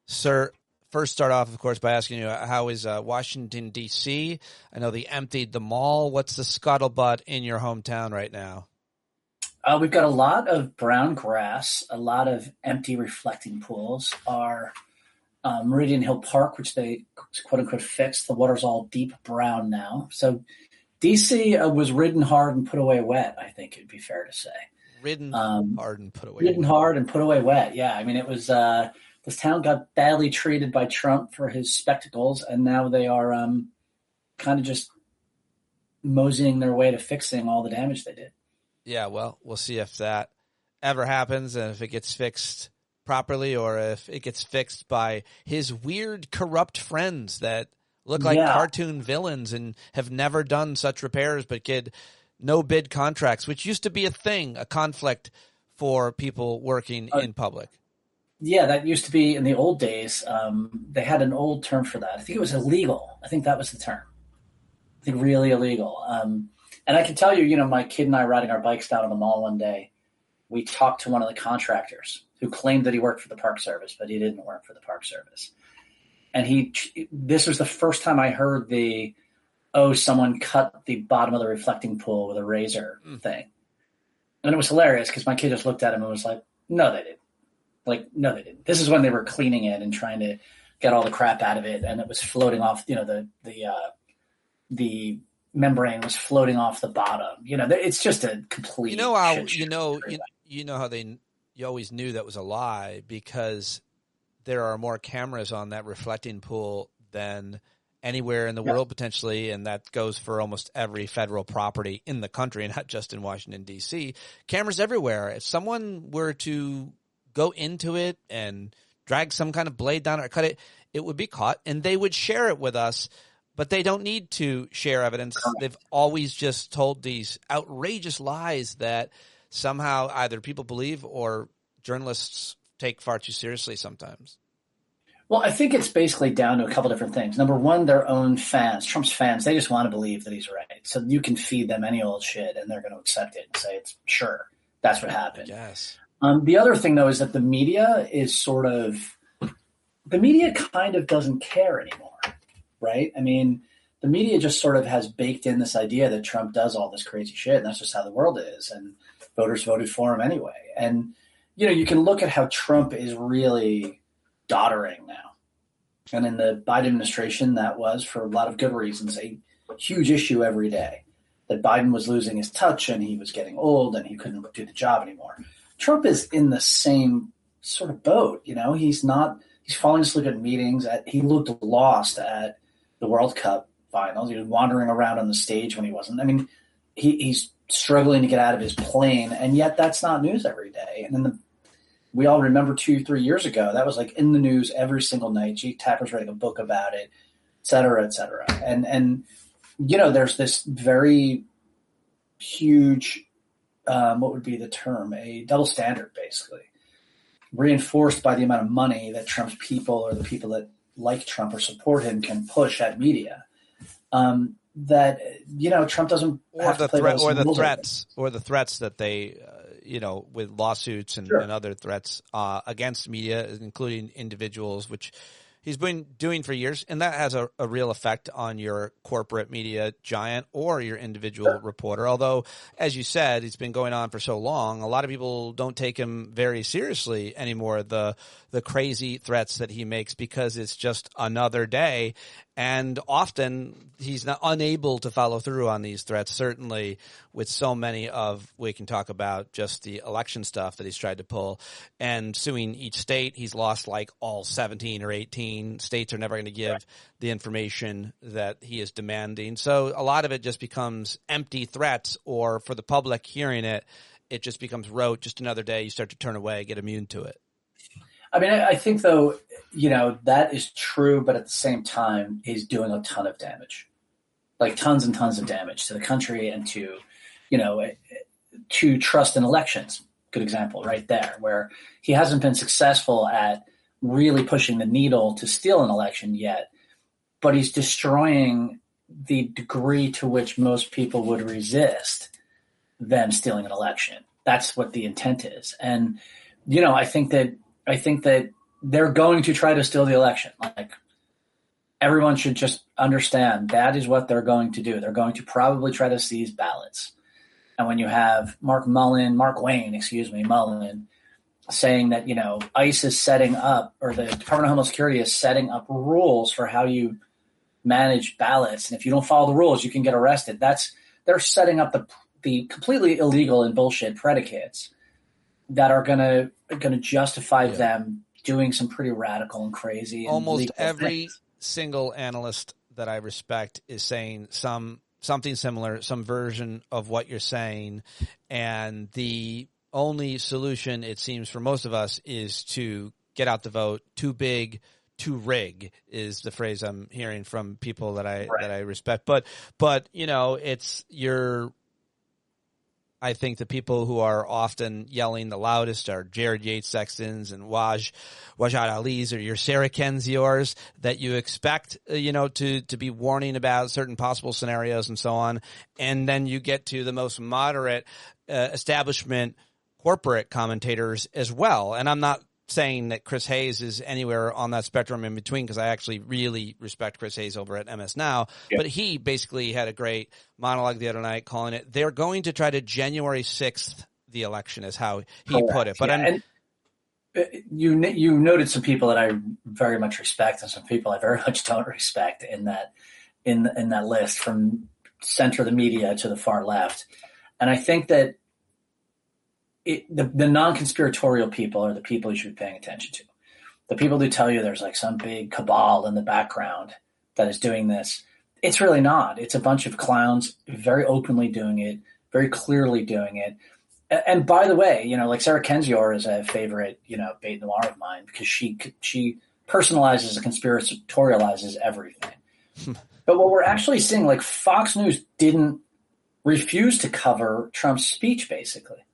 sir, first start off, of course, by asking you, how is Washington, D.C.? I know they emptied the mall. What's the scuttlebutt in your hometown right now? We've got a lot of brown grass, a lot of empty reflecting pools. Our Meridian Hill Park, which they quote-unquote fixed, the water's all deep brown now. So D.C. was ridden hard and put away wet, I think it'd be fair to say. Ridden hard and put away ridden wet. hard and put away wet, yeah. I mean, it was this town got badly treated by Trump for his spectacles, and now they are kind of just moseying their way to fixing all the damage they did. Yeah, well, we'll see if that ever happens and if it gets fixed properly or if it gets fixed by his weird, corrupt friends that look like cartoon villains and have never done such repairs but get no-bid contracts, which used to be a thing, a conflict for people working in public. Yeah, that used to be in the old days. They had an old term for that. I think it was illegal. I think that was the term. I think really illegal. And I can tell you, my kid and I riding our bikes down to the mall one day, we talked to one of the contractors who claimed that he worked for the Park Service, but he didn't work for the Park Service. And this was the first time I heard someone cut the bottom of the reflecting pool with a razor thing. And it was hilarious because my kid just looked at him and was like, No, they didn't. No, they didn't. This is when they were cleaning it and trying to get all the crap out of it, and it was floating off. The membrane was floating off the bottom. It's just a complete. You know how you always knew that was a lie because there are more cameras on that reflecting pool than anywhere in the world potentially, and that goes for almost every federal property in the country, not just in Washington, D.C. Cameras everywhere. If someone were to go into it and drag some kind of blade down or cut it, it would be caught, and they would share it with us, but they don't need to share evidence. They've always just told these outrageous lies that somehow either people believe or journalists take far too seriously sometimes. Well, I think it's basically down to a couple different things. Number one, their own fans, Trump's fans, they just want to believe that he's right. So you can feed them any old shit and they're going to accept it and say, it's sure, that's what happened. Yes. The other thing, though, is that the media kind of doesn't care anymore, right? I mean, the media just sort of has baked in this idea that Trump does all this crazy shit, and that's just how the world is, and voters voted for him anyway. And, you can look at how Trump is really doddering now. And in the Biden administration, that was, for a lot of good reasons, a huge issue every day, that Biden was losing his touch and he was getting old and he couldn't do the job anymore. Trump is in the same sort of boat. He's falling asleep at meetings. He looked lost at the World Cup finals. He was wandering around on the stage when he wasn't. I mean, he's struggling to get out of his plane, and yet that's not news every day. And then we all remember 2-3 years ago, that was in the news every single night. Jake Tapper's writing a book about it, et cetera, et cetera. And there's this very huge, what would be the term? A double standard, basically, reinforced by the amount of money that Trump's people or the people that like Trump or support him can push at media. That Trump doesn't have to play the threats that they with lawsuits and other threats against media, including individuals, which he's been doing for years, and that has a real effect on your corporate media giant or your individual reporter. Although, as you said, it's been going on for so long, a lot of people don't take him very seriously anymore, the crazy threats that he makes, because it's just another day. And often he's not unable to follow through on these threats, certainly with so many of, we can talk about just the election stuff that he's tried to pull and suing each state. He's lost all 17 or 18 states are never going to give the information that he is demanding. So a lot of it just becomes empty threats, or for the public hearing it, it just becomes rote, just another day. You start to turn away, get immune to it. I mean, I think, though, that is true, but at the same time, he's doing a ton of damage, tons and tons of damage to the country and to trust in elections. Good example right there, where he hasn't been successful at really pushing the needle to steal an election yet, but he's destroying the degree to which most people would resist them stealing an election. That's what the intent is. And, I think that they're going to try to steal the election. Everyone should just understand that is what they're going to do. They're going to probably try to seize ballots. And when you have Mark Mullen saying that, ICE is setting up, or the Department of Homeland Security is setting up rules for how you manage ballots. And if you don't follow the rules, you can get arrested. They're setting up the completely illegal and bullshit predicates that are going to justify them doing some pretty radical and crazy. And almost every things. Single analyst that I respect is saying something similar, some version of what you're saying. And the only solution, it seems, for most of us is to get out the vote. Too big to rig is the phrase I'm hearing from people that I respect. But it's I think the people who are often yelling the loudest are Jared Yates Sextons and Wajid Ali's, or your Sarah Kendziors that you expect, to be warning about certain possible scenarios and so on. And then you get to the most moderate establishment corporate commentators as well. And I'm not saying that Chris Hayes is anywhere on that spectrum in between, because I actually really respect Chris Hayes over at MS Now. Yeah. But he basically had a great monologue the other night calling it, they're going to try to January 6th the election, is how he put it. But you noted some people that I very much respect and some people I very much don't respect in that list, from center of the media to the far left. And I think that the non-conspiratorial people are the people you should be paying attention to. The people who tell you there's like some big cabal in the background that is doing this. It's really not. It's a bunch of clowns very openly doing it, very clearly doing it. And by the way, like Sarah Kendzior is a favorite, bête noire of mine, because she personalizes and conspiratorializes everything. But what we're actually seeing, like Fox News didn't refuse to cover Trump's speech, basically,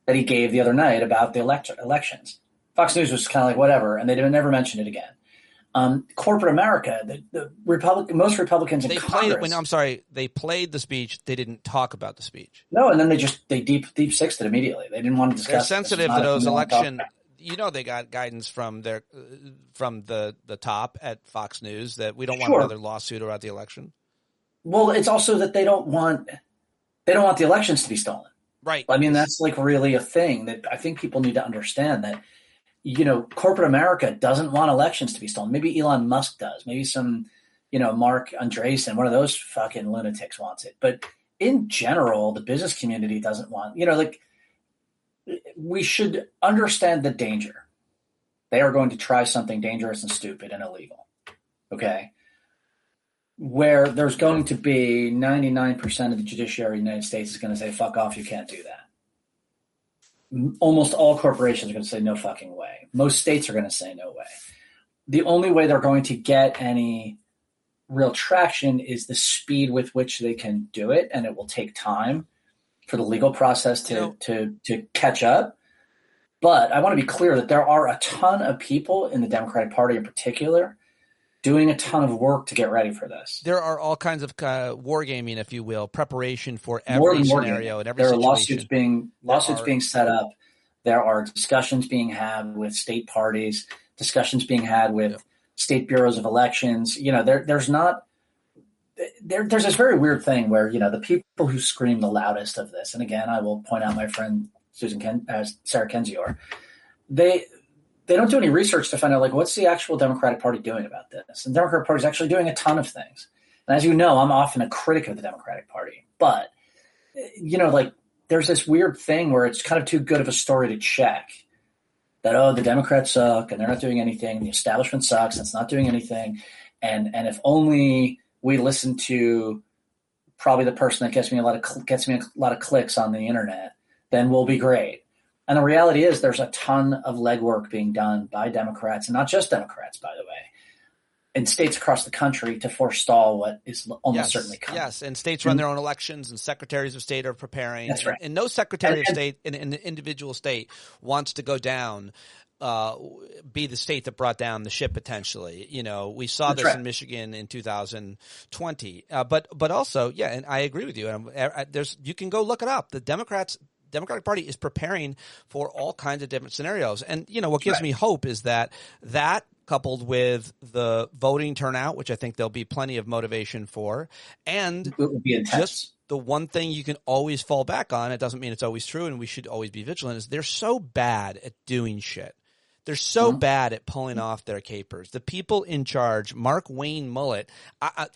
that he gave the other night about the elections. Fox News was kind of like, whatever, and they never mentioned it again. Corporate America, most Republicans in Congress. They played the speech. They didn't talk about the speech. No, and then they deep sixed it immediately. They didn't want to discuss. They're sensitive to those election. They got guidance from the top at Fox News that we don't want another lawsuit about the election. Well, it's also that they don't want the elections to be stolen. Right. I mean, that's like really a thing that I think people need to understand, that corporate America doesn't want elections to be stolen. Maybe Elon Musk does. Maybe some, Mark Andreessen, one of those fucking lunatics wants it. But in general, the business community doesn't want, we should understand the danger. They are going to try something dangerous and stupid and illegal. Okay. Where there's going to be 99% of the judiciary in the United States is going to say, fuck off, you can't do that. Almost all corporations are going to say no fucking way. Most states are going to say no way. The only way they're going to get any real traction is the speed with which they can do it, and it will take time for the legal process to catch up. But I want to be clear that there are a ton of people in the Democratic Party in particular doing a ton of work to get ready for this. There are all kinds of wargaming, if you will, preparation for every scenario and every situation. There are lawsuits being set up. There are discussions being had with state parties, discussions being had with state bureaus of elections. There's this very weird thing where, the people who scream the loudest of this, and again, I will point out my friend Sarah Kendzior, they don't do any research to find out, like, what's the actual Democratic Party doing about this? And the Democratic Party is actually doing a ton of things. And as you know, I'm often a critic of the Democratic Party. But, there's this weird thing where it's kind of too good of a story to check. That, the Democrats suck and they're not doing anything. The establishment sucks and it's not doing anything. And if only we listen to probably the person that gets me a lot of clicks on the internet, then we'll be great. And the reality is there's a ton of legwork being done by Democrats, and not just Democrats, by the way, in states across the country to forestall what is almost certainly coming. Yes, and states run their own elections, and secretaries of state are preparing. That's right. And no secretary of state in an individual state wants to go down, be the state that brought down the ship potentially. We saw this in Michigan in 2020. But also, and I agree with you. And you can go look it up. The Democratic Party is preparing for all kinds of different scenarios. And, what gives me hope is that coupled with the voting turnout, which I think there'll be plenty of motivation for, and it will be intense. Just the one thing you can always fall back on, it doesn't mean it's always true and we should always be vigilant, is they're so bad at doing shit. They're so bad at pulling off their capers. The people in charge, Mark Wayne Mullet,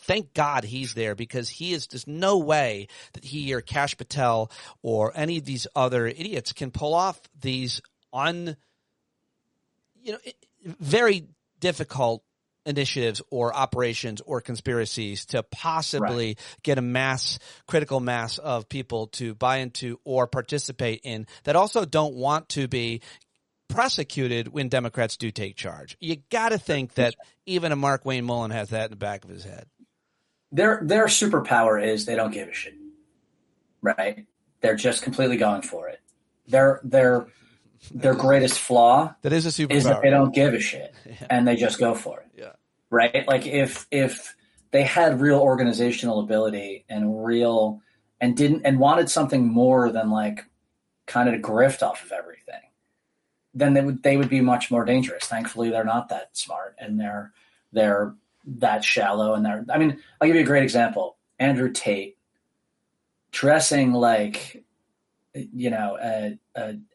thank God he's there, because there's no way that he or Kash Patel or any of these other idiots can pull off these very difficult initiatives or operations or conspiracies to possibly get a critical mass of people to buy into or participate in that also don't want to be prosecuted when Democrats do take charge. You got to think that even a Mark Wayne Mullen has that in the back of his head. Their superpower is they don't give a shit, right? They're just completely going for it. Their greatest flaw that is a superpower is that they don't give a shit and they just go for it. Yeah. Right? Like if they had real organizational ability and wanted something more than like kind of to grift off of everything, then they would be much more dangerous. Thankfully, they're not that smart, and they're that shallow. And I'll give you a great example. Andrew Tate dressing like, a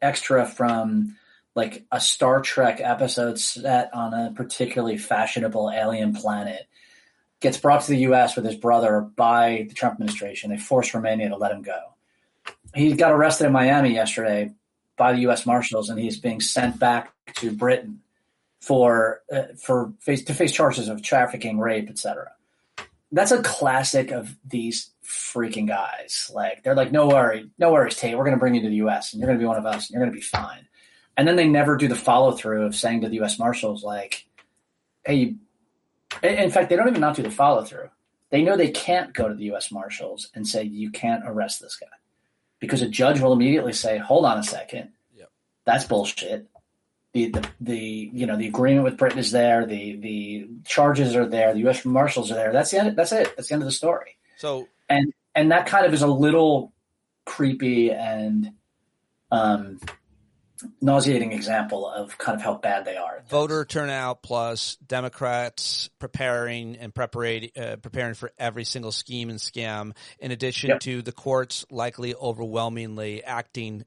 extra from like a Star Trek episode set on a particularly fashionable alien planet, gets brought to the U.S. with his brother by the Trump administration. They force Romania to let him go. He got arrested in Miami yesterday by the U.S. Marshals, and he's being sent back to Britain to face charges of trafficking, rape, etc. That's a classic of these freaking guys. Like, they're like, no worries, Tate. We're going to bring you to the U.S. and you're going to be one of us and you're going to be fine. And then they never do the follow through of saying to the U.S. Marshals, like, hey, in fact, they don't even not do the follow through. They know they can't go to the U.S. Marshals and say, you can't arrest this guy, because a judge will immediately say, hold on a second. Yep. That's bullshit. The agreement with Britain is there. The charges are there. The U.S. Marshals are there. That's the end. That's it. That's the end of the story. So, and that kind of is a little creepy and nauseating example of kind of how bad they are. Voter turnout plus Democrats preparing for every single scheme and scam, in addition to the courts likely overwhelmingly acting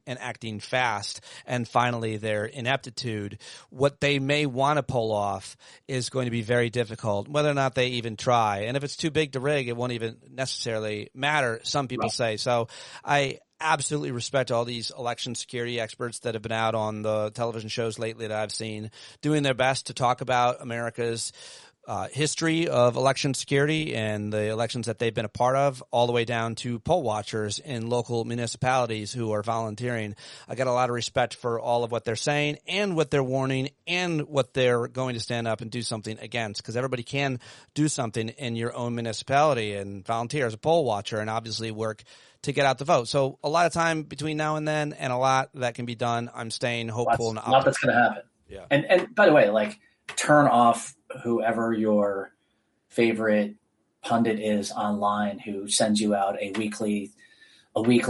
fast, and finally their ineptitude. What they may want to pull off is going to be very difficult, whether or not they even try. And if it's too big to rig, it won't even necessarily matter, some people say. So I absolutely respect all these election security experts that have been out on the television shows lately that I've seen, doing their best to talk about America's history of election security and the elections that they've been a part of, all the way down to poll watchers in local municipalities who are volunteering. I got a lot of respect for all of what they're saying and what they're warning and what they're going to stand up and do something against, because everybody can do something in your own municipality and volunteer as a poll watcher and obviously work to get out the vote. So a lot of time between now and then, and a lot that can be done. I'm staying hopeful and optimistic. A lot that's going to happen. Yeah. And by the way, like, turn off whoever your favorite pundit is online who sends you out a weekly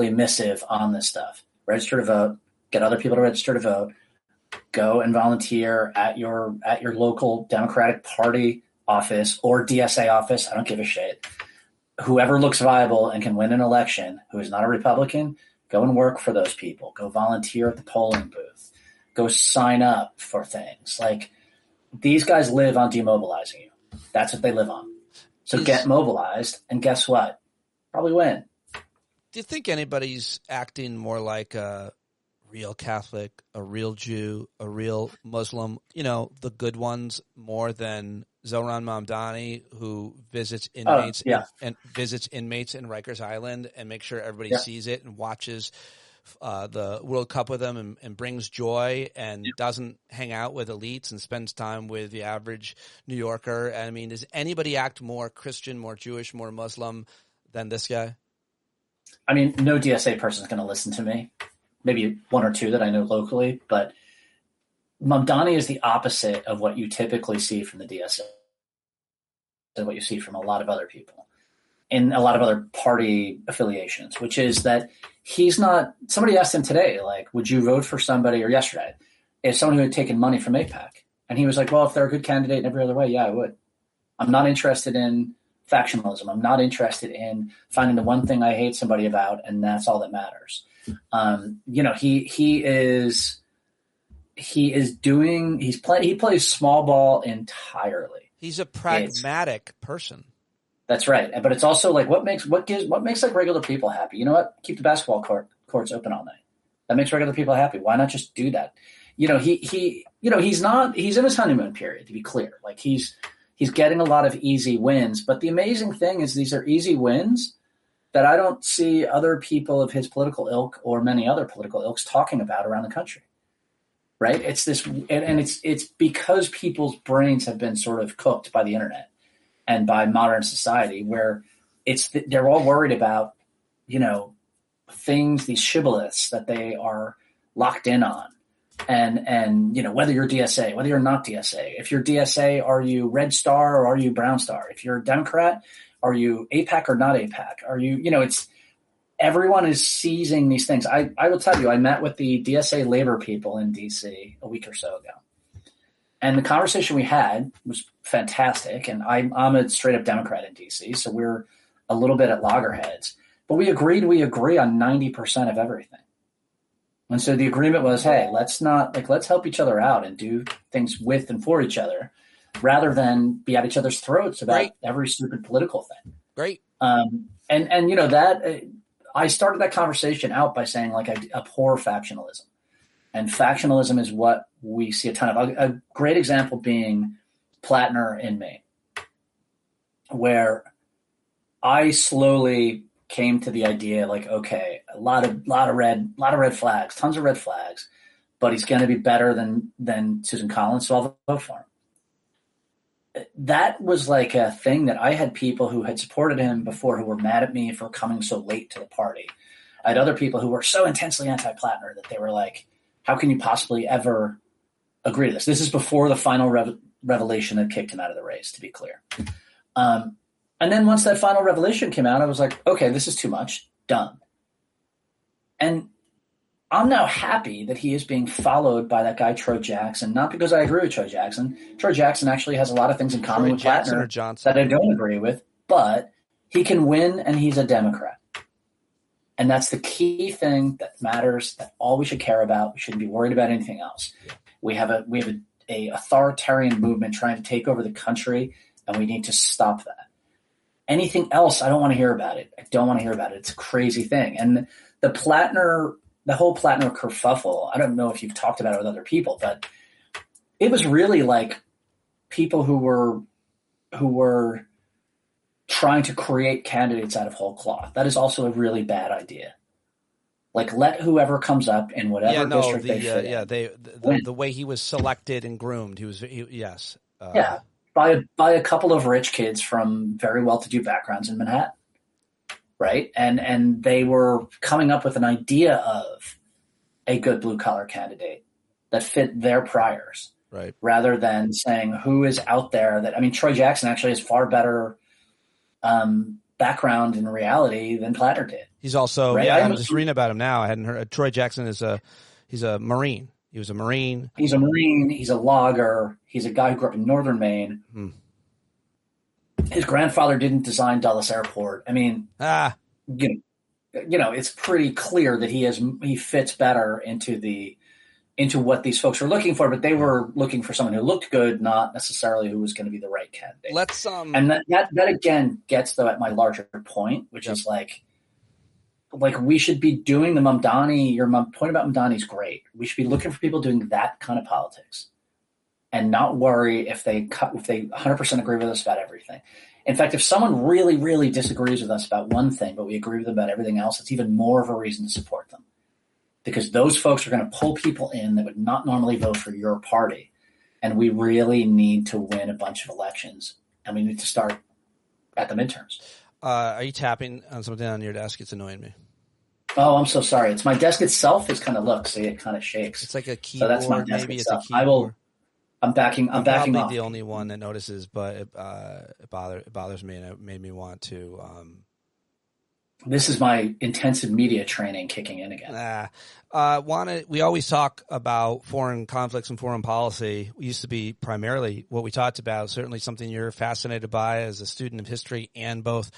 missive on this stuff. Register to vote. Get other people to register to vote. Go and volunteer at your local Democratic Party office or DSA office. I don't give a shit. Whoever looks viable and can win an election, who is not a Republican, go and work for those people. Go volunteer at the polling booth. Go sign up for things. Like, these guys live on demobilizing you. That's what they live on. So get mobilized, and guess what? Probably win. Do you think anybody's acting more like a real Catholic, a real Jew, a real Muslim, the good ones, more than Zohran Mamdani, who visits inmates and visits inmates in Rikers Island and makes sure everybody sees it and watches the World Cup with them and brings joy and doesn't hang out with elites and spends time with the average New Yorker? I mean, does anybody act more Christian, more Jewish, more Muslim than this guy? I mean, no DSA person is going to listen to me. Maybe one or two that I know locally, but Mamdani is the opposite of what you typically see from the DSA and what you see from a lot of other people in a lot of other party affiliations, which is that he's not – somebody asked him today, like, would you vote for somebody, or yesterday, if someone who had taken money from AIPAC? And he was like, well, if they're a good candidate in every other way, yeah, I would. I'm not interested in factionalism. I'm not interested in finding the one thing I hate somebody about, and that's all that matters. He plays small ball entirely. He's a pragmatic person. That's right. But it's also like, what makes like regular people happy? You know what? Keep the basketball courts open all night. That makes regular people happy. Why not just do that? He's in his honeymoon period, to be clear. Like, he's getting a lot of easy wins, but the amazing thing is these are easy wins that I don't see other people of his political ilk or many other political ilks talking about around the country. Right? It's this, and it's because people's brains have been sort of cooked by the internet and by modern society, where they're all worried about, things, these shibboleths that they are locked in on. And whether you're DSA, whether you're not DSA, if you're DSA, are you Red Star or are you Brown Star? If you're a Democrat, are you AIPAC or not AIPAC? Are you, everyone is seizing these things. I will tell you, I met with the DSA labor people in DC a week or so ago. And the conversation we had was fantastic. And I'm a straight up Democrat in DC, so we're a little bit at loggerheads. But we agree on 90% of everything. And so the agreement was, hey, let's help each other out and do things with and for each other rather than be at each other's throats about every stupid political thing. Great. And that I started that conversation out by saying, like, I abhor factionalism. And factionalism is what we see a ton of. A great example being Plattner in Maine, where I slowly came to the idea, like, okay, a lot of red flags, tons of red flags, but he's going to be better than Susan Collins, so I'll vote for him. That was like a thing that I had people who had supported him before who were mad at me for coming so late to the party. I had other people who were so intensely anti-Plattner that they were like, how can you possibly ever agree to this? This is before the final revelation that kicked him out of the race, to be clear. And then once that final revelation came out, I was like, okay, this is too much. Done. And I'm now happy that he is being followed by that guy, Troy Jackson, not because I agree with Troy Jackson. Troy Jackson actually has a lot of things in common with Plattner that I don't agree with, but he can win and he's a Democrat. And that's the key thing that matters, that all we should care about. We shouldn't be worried about anything else. We have a authoritarian movement trying to take over the country, and we need to stop that. Anything else, I don't want to hear about it. I don't want to hear about it. It's a crazy thing. And the whole Plattner kerfuffle, I don't know if you've talked about it with other people, but it was really like people who were trying to create candidates out of whole cloth. That is also a really bad idea. Like, let whoever comes up in whatever district they fit in. The way he was selected and groomed, yes. By a couple of rich kids from very well-to-do backgrounds in Manhattan, right? And they were coming up with an idea of a good blue-collar candidate that fit their priors, right? Rather than saying who is out there that – I mean, Troy Jackson actually has far better background in reality than Plattner did. He's also right? I'm just reading about him now. I hadn't heard. Troy Jackson he's a Marine. He was a Marine. He's a Marine. He's a logger. He's a guy who grew up in northern Maine. His grandfather didn't design Dulles Airport. I mean, it's pretty clear that he fits better into what these folks are looking for. But they were looking for someone who looked good, not necessarily who was going to be the right candidate. And that again gets though at my larger point, which is like we should be doing the Mamdani. Your point about Mamdani is great. We should be looking for people doing that kind of politics, and not worry if they 100% agree with us about everything. In fact, if someone really, really disagrees with us about one thing, but we agree with them about everything else, it's even more of a reason to support them, because those folks are going to pull people in that would not normally vote for your party, and we really need to win a bunch of elections, and we need to start at the midterms. Are you tapping on something on your desk? It's annoying me. Oh, I'm so sorry. It's my desk itself is kind of see, it kind of shakes. It's like a keyboard. So that's my desk maybe itself. It's a keyboard. I'm backing probably off. The only one that notices, but it bothers me, and it made me want to. This is my intensive media training kicking in again. We always talk about foreign conflicts and foreign policy. We used to be primarily what we talked about. Certainly something you're fascinated by as a student of history, and both,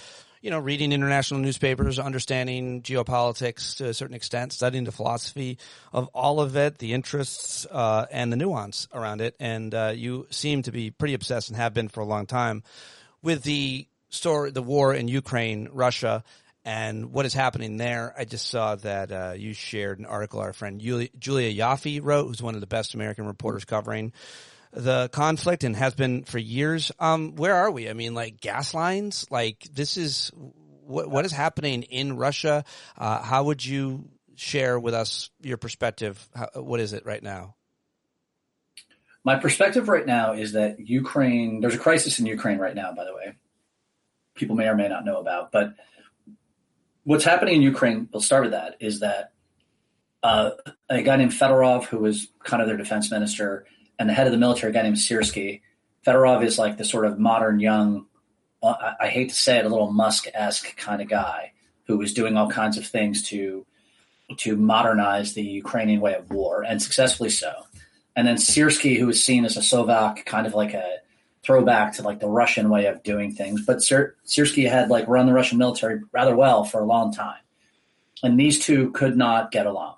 reading international newspapers, understanding geopolitics to a certain extent, studying the philosophy of all of it, the interests and the nuance around it. And you seem to be pretty obsessed, and have been for a long time, with the war in Ukraine, Russia, and what is happening there. I just saw that you shared an article our friend Julia Yaffe wrote, who's one of the best American reporters covering the conflict and has been for years. Where are we? I mean, like gas lines, this is what is happening in Russia. How would you share with us your perspective? What is it right now? My perspective right now is that there's a crisis in Ukraine right now, by the way. People may or may not know about, but what's happening in Ukraine, we'll start with that, is that a guy named Fedorov, who was kind of their defense minister, and the head of the military, a guy named Siriusxm. Fedorov is like the sort of modern, young, I hate to say it, a little Musk-esque kind of guy who was doing all kinds of things to modernize the Ukrainian way of war, and successfully so. And then Siriusxm, who was seen as a Slovak, kind of like a throwback to like the Russian way of doing things. But Siriusxm had run the Russian military rather well for a long time. And these two could not get along.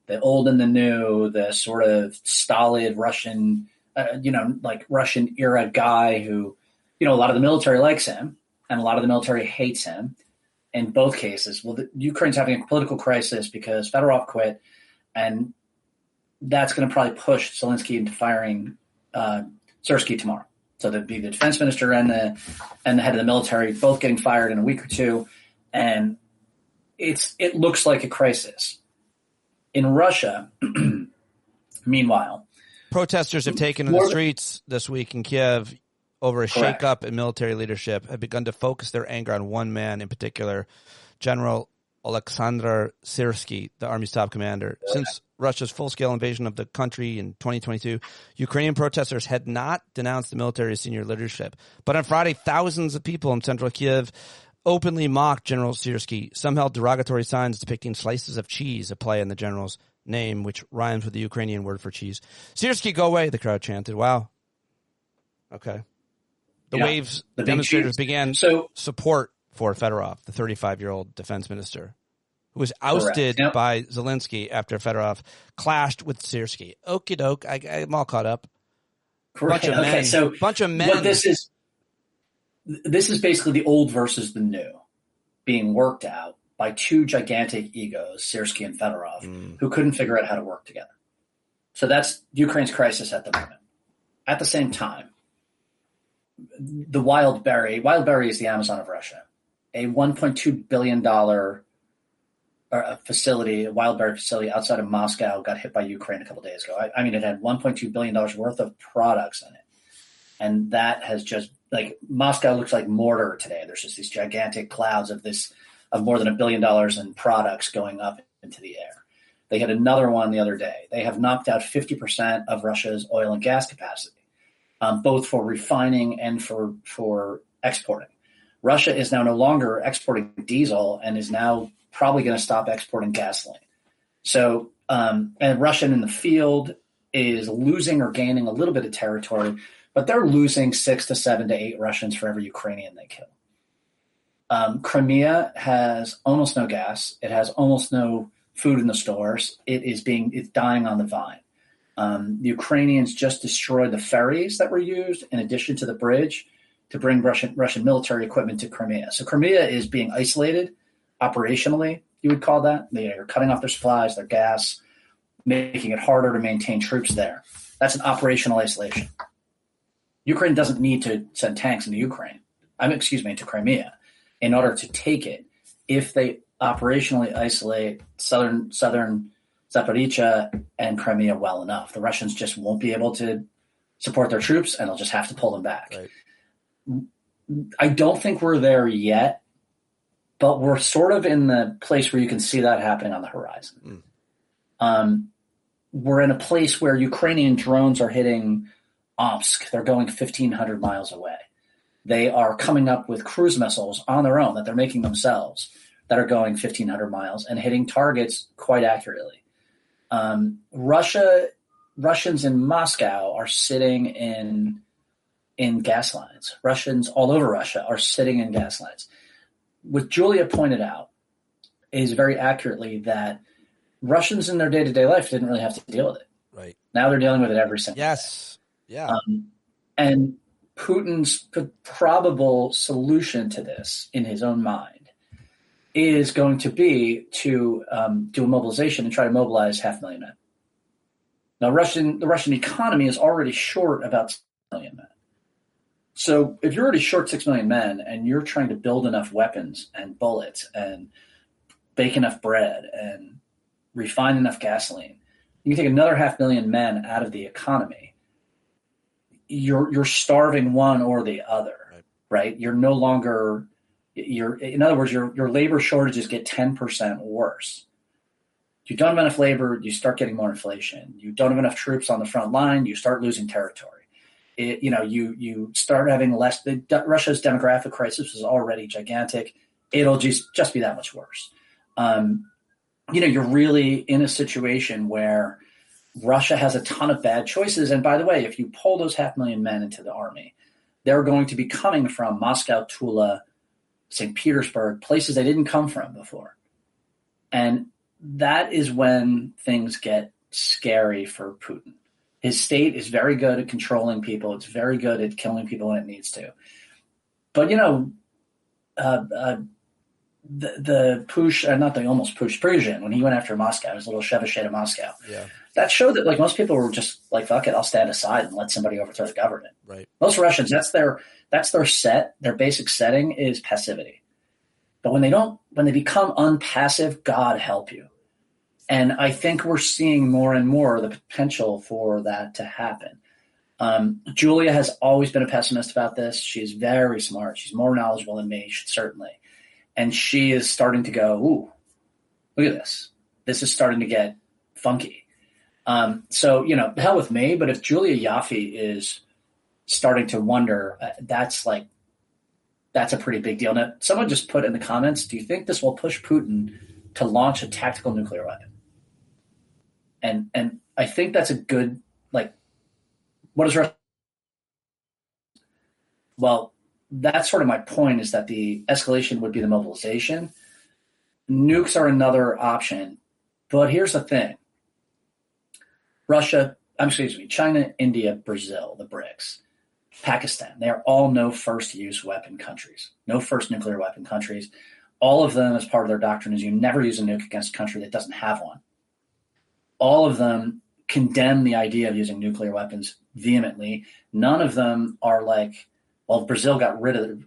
the old and the new, the sort of stolid Russian, like Russian era guy who, a lot of the military likes him and a lot of the military hates him in both cases. Well, Ukraine's having a political crisis because Fedorov quit, and that's going to probably push Zelensky into firing Syrskyi tomorrow. So there'd be the defense minister and the head of the military both getting fired in a week or two, and it looks like a crisis. In Russia, meanwhile, protesters have taken to the streets this week in Kiev over a shakeup in military leadership, have begun to focus their anger on one man in particular, General Oleksandr Syrskyi, the army's top commander. Since Russia's full-scale invasion of the country in 2022, Ukrainian protesters had not denounced the military's senior leadership. But on Friday, thousands of people in central Kiev openly mocked General Syrskyi. Some held derogatory signs depicting slices of cheese, a play on the general's name, which rhymes with the Ukrainian word for cheese. Syrskyi, go away, the crowd chanted. Wow. Okay. The waves, the demonstrators began support for Fedorov, the 35-year-old defense minister, who was ousted by Zelensky after Fedorov clashed with Syrskyi. Okie doke, I'm all caught up. Bunch of men. What this is basically the old versus the new being worked out by two gigantic egos, Syrskyi and Fedorov, who couldn't figure out how to work together. So that's Ukraine's crisis at the moment. At the same time, the wild berry is the Amazon of Russia. A $1.2 billion facility, a wild berry facility outside of Moscow, got hit by Ukraine a couple of days ago. I mean, it had $1.2 billion worth of products in it. And that has just, like, Moscow looks like mortar today. There's just these gigantic clouds of more than $1 billion in products going up into the air. They had another one the other day. They have knocked out 50% of Russia's oil and gas capacity, both for refining and for exporting. Russia is now no longer exporting diesel and is now probably going to stop exporting gasoline. So, and Russia in the field is losing or gaining a little bit of territory, but they're losing 6 to 7 to 8 Russians for every Ukrainian they kill. Crimea has almost no gas. It has almost no food in the stores. It's dying on the vine. The Ukrainians just destroyed the ferries that were used in addition to the bridge to bring Russian military equipment to Crimea. So Crimea is being isolated operationally, you would call that. They are cutting off their supplies, their gas, making it harder to maintain troops there. That's an operational isolation. Ukraine doesn't need to send tanks into into Crimea in order to take it. If they operationally isolate southern Zaporizhzhia and Crimea well enough, the Russians just won't be able to support their troops, and they'll just have to pull them back. Right. I don't think we're there yet, but we're sort of in the place where you can see that happening on the horizon. We're in a place where Ukrainian drones are hitting Omsk. They're going 1,500 miles away. They are coming up with cruise missiles on their own that they're making themselves that are going 1,500 miles and hitting targets quite accurately. Russians in Moscow are sitting in gas lines. Russians all over Russia are sitting in gas lines. What Julia pointed out is very accurately that Russians in their day-to-day life didn't really have to deal with it. Right. Now they're dealing with it every single day. Yeah. And Putin's probable solution to this in his own mind is going to be to do a mobilization and try to mobilize 500,000 men. Now, the Russian economy is already short about 6 million men. So if you're already short 6 million men and you're trying to build enough weapons and bullets and bake enough bread and refine enough gasoline, you can take another 500,000 men out of the economy. You're starving one or the other, right? You're no longer in other words, your labor shortages get 10% worse. You don't have enough labor, you start getting more inflation. You don't have enough troops on the front line, you start losing territory. You start having less. Russia's demographic crisis is already gigantic. It'll just be that much worse. You're really in a situation where Russia has a ton of bad choices. And by the way, if you pull those 500,000 men into the army, they're going to be coming from Moscow, Tula, St. Petersburg, places they didn't come from before. And that is when things get scary for Putin. His state is very good at controlling people. It's very good at killing people when it needs to. But, the push, not the almost push, Prigozhin, when he went after Moscow, his little chevauchée to Moscow, that showed that most people were just like, fuck it, I'll stand aside and let somebody overthrow the government. Right. Most Russians, that's their set. Their basic setting is passivity. But when they become unpassive, God help you. And I think we're seeing more and more the potential for that to happen. Julia has always been a pessimist about this. She's very smart. She's more knowledgeable than me, certainly. And she is starting to go, ooh, look at this. This is starting to get funky. So, the hell with me. But if Julia Yaffe is starting to wonder, that's a pretty big deal. Now, someone just put in the comments, do you think this will push Putin to launch a tactical nuclear weapon? And I think that's a good, what is Russia? Well, that's sort of my point, is that the escalation would be the mobilization. Nukes are another option. But here's the thing. China, India, Brazil, the BRICS, Pakistan, they are all no first-use weapon countries, no first nuclear weapon countries. All of them, as part of their doctrine, is you never use a nuke against a country that doesn't have one. All of them condemn the idea of using nuclear weapons vehemently. None of them are like, well, Brazil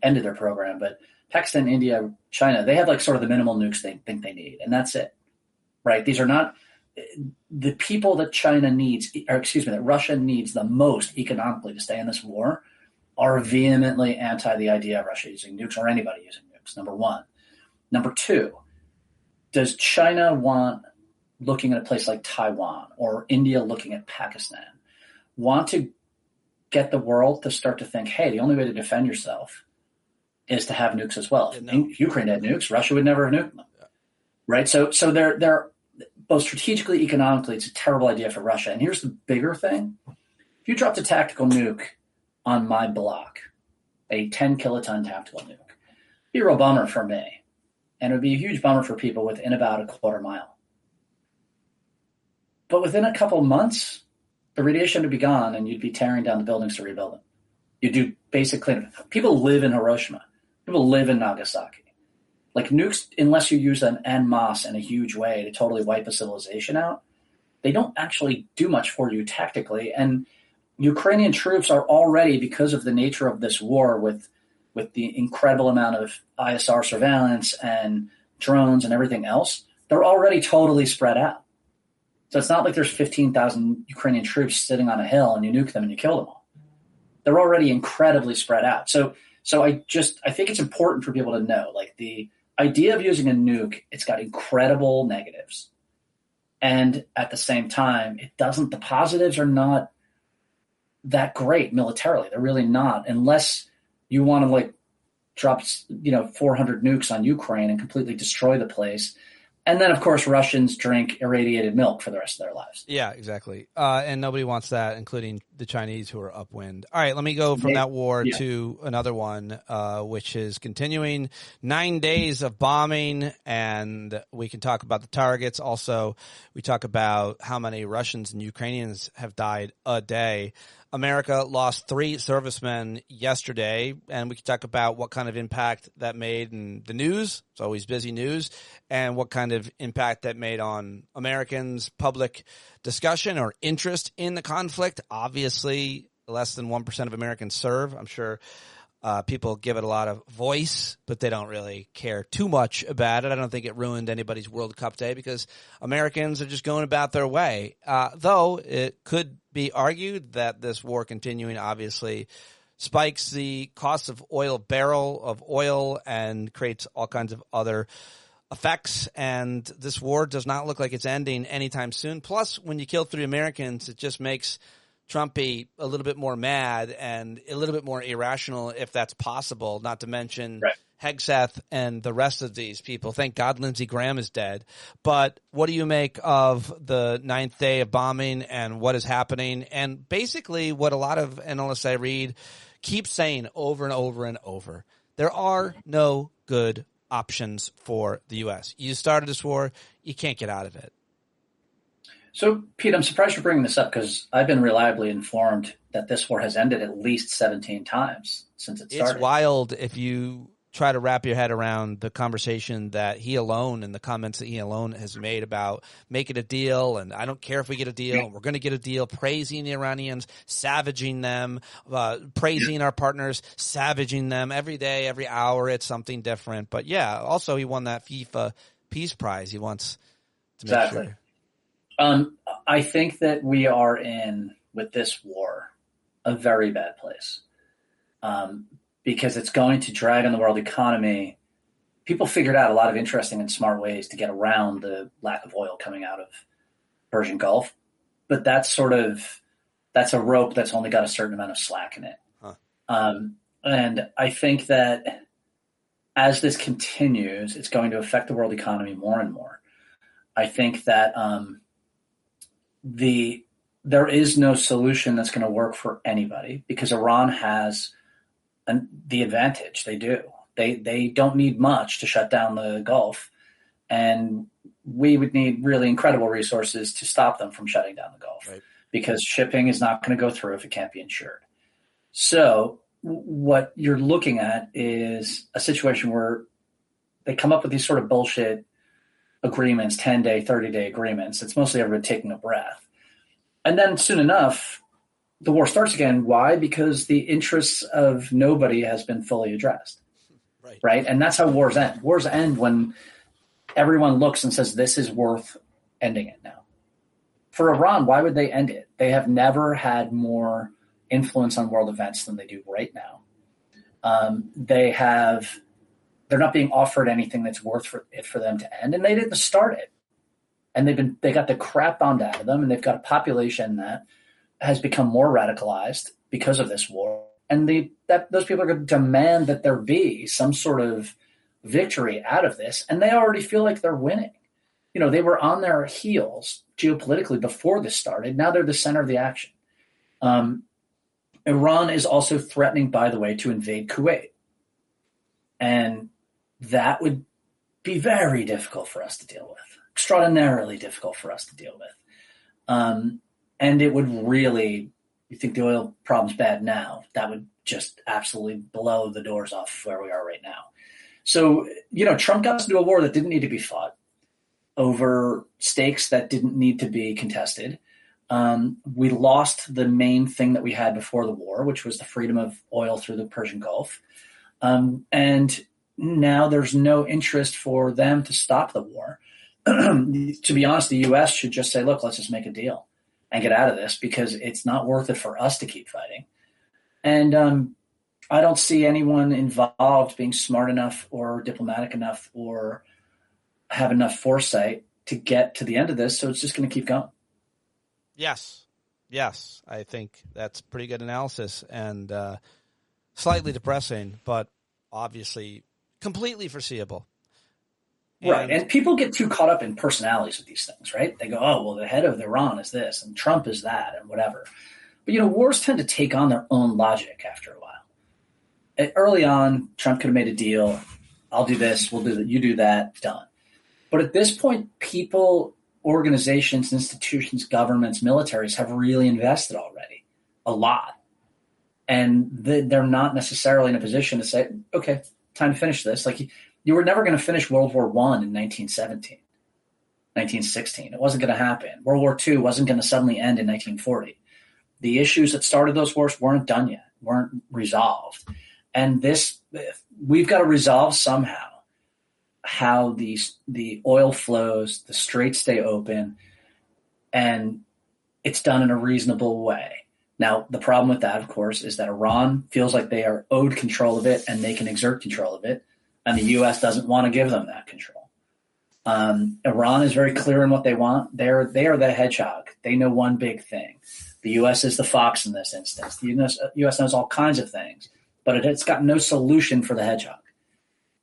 ended their program, but Pakistan, India, China, they have sort of the minimal nukes they think they need, and that's it, right? These are not the people that that Russia needs the most economically to stay in this war are vehemently anti the idea of Russia using nukes or anybody using nukes, number one. Number two, does China want, looking at a place like Taiwan or India looking at Pakistan, want to get the world to start to think, hey, the only way to defend yourself is to have nukes as well? If Ukraine had nukes, Russia would never have nuked them. Right? So they're both strategically, economically, it's a terrible idea for Russia. And here's the bigger thing. If you dropped a tactical nuke on my block, a 10 kiloton tactical nuke, it'd be a real bummer for me. And it would be a huge bummer for people within about a quarter mile. But within a couple of months, the radiation would be gone and you'd be tearing down the buildings to rebuild them. You do basic cleanup. People live in Hiroshima. People live in Nagasaki. Nukes, unless you use them en masse in a huge way to totally wipe a civilization out, they don't actually do much for you tactically. And Ukrainian troops are already, because of the nature of this war with the incredible amount of ISR surveillance and drones and everything else, they're already totally spread out. So it's not like there's 15,000 Ukrainian troops sitting on a hill and you nuke them and you kill them all. They're already incredibly spread out. So I think it's important for people to know, the idea of using a nuke, it's got incredible negatives. And at the same time, the positives are not that great militarily. They're really not, unless you want to drop, 400 nukes on Ukraine and completely destroy the place. And then, of course, Russians drink irradiated milk for the rest of their lives. Yeah, exactly. And nobody wants that, including the Chinese, who are upwind. All right, let me go from that war to another one, which is continuing. 9 days of bombing, and we can talk about the targets. Also, we talk about how many Russians and Ukrainians have died a day. America lost 3 servicemen yesterday, and we can talk about what kind of impact that made in the news. It's always busy news. And what kind of impact that made on Americans' public discussion or interest in the conflict. Obviously, less than 1% of Americans serve. I'm sure people give it a lot of voice, but they don't really care too much about it. I don't think it ruined anybody's World Cup day because Americans are just going about their way. Though it could be argued that this war continuing obviously spikes the cost of barrel of oil and creates all kinds of other effects. And this war does not look like it's ending anytime soon. Plus, when you kill 3 Americans, it just makes Trump be a little bit more mad and a little bit more irrational, if that's possible, not to mention Hegseth and the rest of these people. Thank God Lindsey Graham is dead. But what do you make of the 9th day of bombing and what is happening? And basically what a lot of analysts I read keep saying over and over and over, there are no good options for the U.S. You started this war. You can't get out of it. So, Pete, I'm surprised you're bringing this up because I've been reliably informed that this war has ended at least 17 times since it started. It's wild if you try to wrap your head around the conversation that he alone and the comments that he alone has made about making a deal. And I don't care if we get a deal. We're going to get a deal, praising the Iranians, savaging them, praising our partners, savaging them every day, every hour. It's something different. But yeah, also he won that FIFA Peace Prize. He wants to make sure. I think that we are in, with this war, a very bad place. Because it's going to drag on the world economy. People figured out a lot of interesting and smart ways to get around the lack of oil coming out of Persian Gulf. But that's a rope that's only got a certain amount of slack in it. Huh. And I think that as this continues, it's going to affect the world economy more and more. I think that there is no solution that's going to work for anybody because Iran has the advantage. They do. They don't need much to shut down the Gulf, and we would need really incredible resources to stop them from shutting down the Gulf, right? Because shipping is not going to go through if it can't be insured. So what you're looking at is a situation where they come up with these sort of bullshit agreements, 10-day, 30-day agreements. It's mostly everybody taking a breath. And then soon enough, the war starts again. Why? Because the interests of nobody has been fully addressed. Right? And that's how wars end. Wars end when everyone looks and says, this is worth ending it now. For Iran, why would they end it? They have never had more influence on world events than they do right now. They're not being offered anything that's worth it for them to end, and they didn't start it. And they got the crap bombed out of them, and they've got a population that has become more radicalized because of this war. And those people are going to demand that there be some sort of victory out of this. And they already feel like they're winning. You know, they were on their heels geopolitically before this started. Now they're the center of the action. Iran is also threatening, by the way, to invade Kuwait. And that would be very difficult for us to deal with, extraordinarily difficult for us to deal with. And it would really, you think the oil problem's bad now, that would just absolutely blow the doors off where we are right now. So, you know, Trump got us into a war that didn't need to be fought over stakes that didn't need to be contested. We lost the main thing that we had before the war, which was the freedom of oil through the Persian Gulf. And now there's no interest for them to stop the war. To be honest, the U.S. should just say, look, let's just make a deal and get out of this because it's not worth it for us to keep fighting. And I don't see anyone involved being smart enough or diplomatic enough or have enough foresight to get to the end of this. So it's just going to keep going. Yes. I think that's pretty good analysis and slightly depressing, but obviously completely foreseeable. Right. And people get too caught up in personalities with these things, right? They go, oh, well, the head of Iran is this and Trump is that and whatever. But, you know, wars tend to take on their own logic after a while. Early on, Trump could have made a deal. I'll do this. We'll do that. You do that. Done. But at this point, people, organizations, institutions, governments, militaries have really invested already a lot. And they're not necessarily in a position to say, okay, time to finish this. Like you were never going to finish World War I in 1917, 1916. It wasn't going to happen. World War II wasn't going to suddenly end in 1940. The issues that started those wars weren't done yet, weren't resolved. And we've got to resolve somehow how the oil flows, the straits stay open, and it's done in a reasonable way. Now, the problem with that, of course, is that Iran feels like they are owed control of it and they can exert control of it, and the U.S. doesn't want to give them that control. Iran is very clear in what they want. They are the hedgehog. They know one big thing. The U.S. is the fox in this instance. The U.S. knows all kinds of things, but it's got no solution for the hedgehog.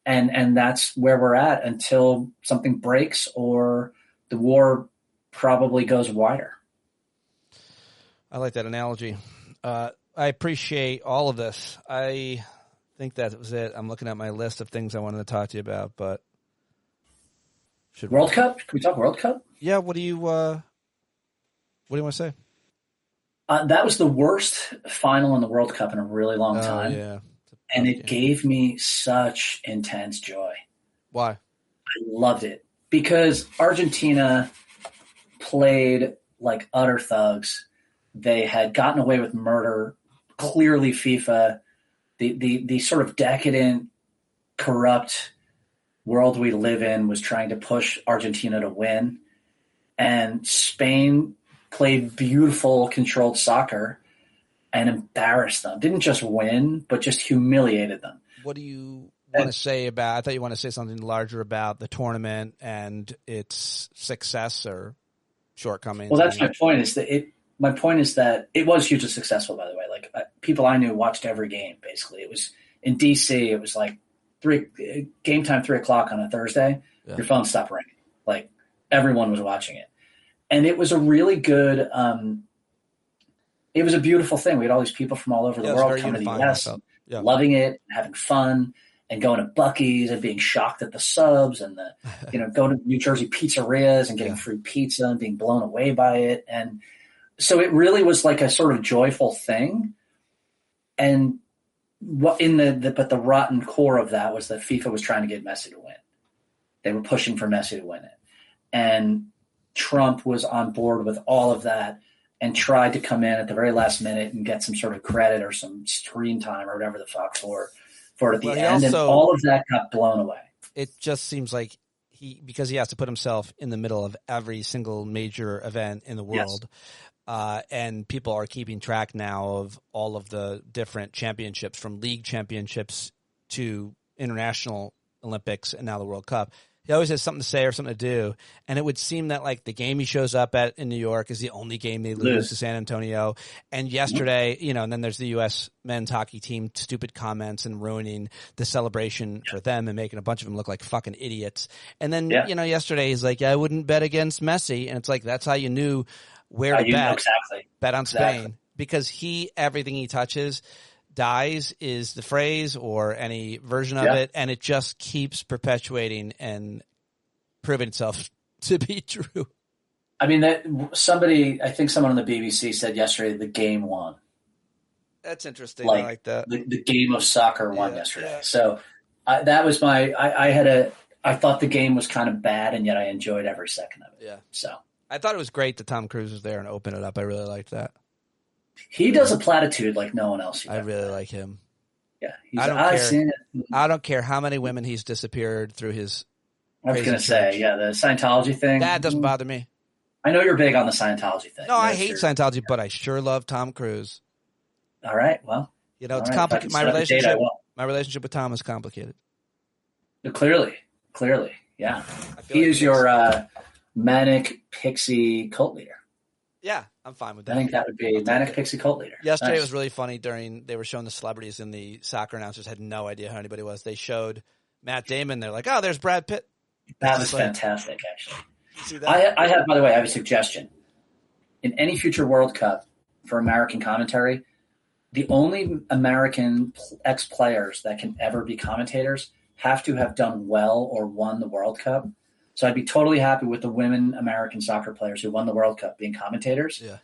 And that's where we're at until something breaks or the war probably goes wider. I like that analogy. I appreciate all of this. I think that was it. I'm looking at my list of things I wanted to talk to you about, but World Cup? Can we talk World Cup? Yeah. What do you want to say? That was the worst final in the World Cup in a really long time. Yeah. And it gave me such intense joy. Why? I loved it because Argentina played like utter thugs. They had gotten away with murder. Clearly FIFA, the sort of decadent, corrupt world we live in was trying to push Argentina to win. And Spain played beautiful, controlled soccer and embarrassed them. Didn't just win, but just humiliated them. What do you want to say about? I thought you want to say something larger about the tournament and its success or shortcomings. Well, that's my point. My point is that it was hugely successful. By the way, like people I knew watched every game. Basically, it was in DC. It was like game time, 3:00 on a Thursday. Yeah. Your phone stopped ringing. Like everyone was watching it, and it was a really good. It was a beautiful thing. We had all these people from all over the world coming to the U.S., loving it, having fun, and going to Buc-ee's and being shocked at the subs and going to New Jersey pizzerias and getting free pizza and being blown away by it. And so it really was like a sort of joyful thing. And but the rotten core of that was that FIFA was trying to get Messi to win. They were pushing for Messi to win it. And Trump was on board with all of that and tried to come in at the very last minute and get some sort of credit or some screen time or whatever the fuck for it at the end. And all of that got blown away. It just seems like because he has to put himself in the middle of every single major event in the world. Yes. And people are keeping track now of all of the different championships, from league championships to international Olympics and now the World Cup. He always has something to say or something to do. And it would seem that like the game he shows up at in New York is the only game they lose to San Antonio. And yesterday, and then there's the U.S. men's hockey team, stupid comments and ruining the celebration for them and making a bunch of them look like fucking idiots. And then, yesterday he's like, I wouldn't bet against Messi. And it's like, that's how you knew where to bet. Exactly. Bet on Spain. Because everything he touches dies is the phrase or any version of it, and it just keeps perpetuating and proving itself to be true. I mean, I think someone on the BBC said yesterday the game won. That's interesting. I like that. The game of soccer won yesterday. Yeah. So that was I thought the game was kind of bad, and yet I enjoyed every second of it. Yeah. So I thought it was great that Tom Cruise was there and opened it up. I really liked that. He does a platitude like no one else. I really like him. Yeah, I don't care how many women he's disappeared through his. I was going to say, the Scientology thing. That doesn't bother me. I know you're big on the Scientology thing. No, I hate Scientology, but I sure love Tom Cruise. All right, well, it's complicated. My relationship with Tom is complicated. Clearly, yeah. He is your manic pixie cult leader. Yeah, I'm fine with that. I think that would be manic pixie cult leader. Yesterday it was really funny. They were showing the celebrities, and the soccer announcers had no idea who anybody was. They showed Matt Damon. They're like, "Oh, there's Brad Pitt." That was fantastic, actually. See that? I have, by the way, I have a suggestion. In any future World Cup for American commentary, the only American ex-players that can ever be commentators have to have done well or won the World Cup. So I'd be totally happy with the women American soccer players who won the World Cup being commentators. Yeah.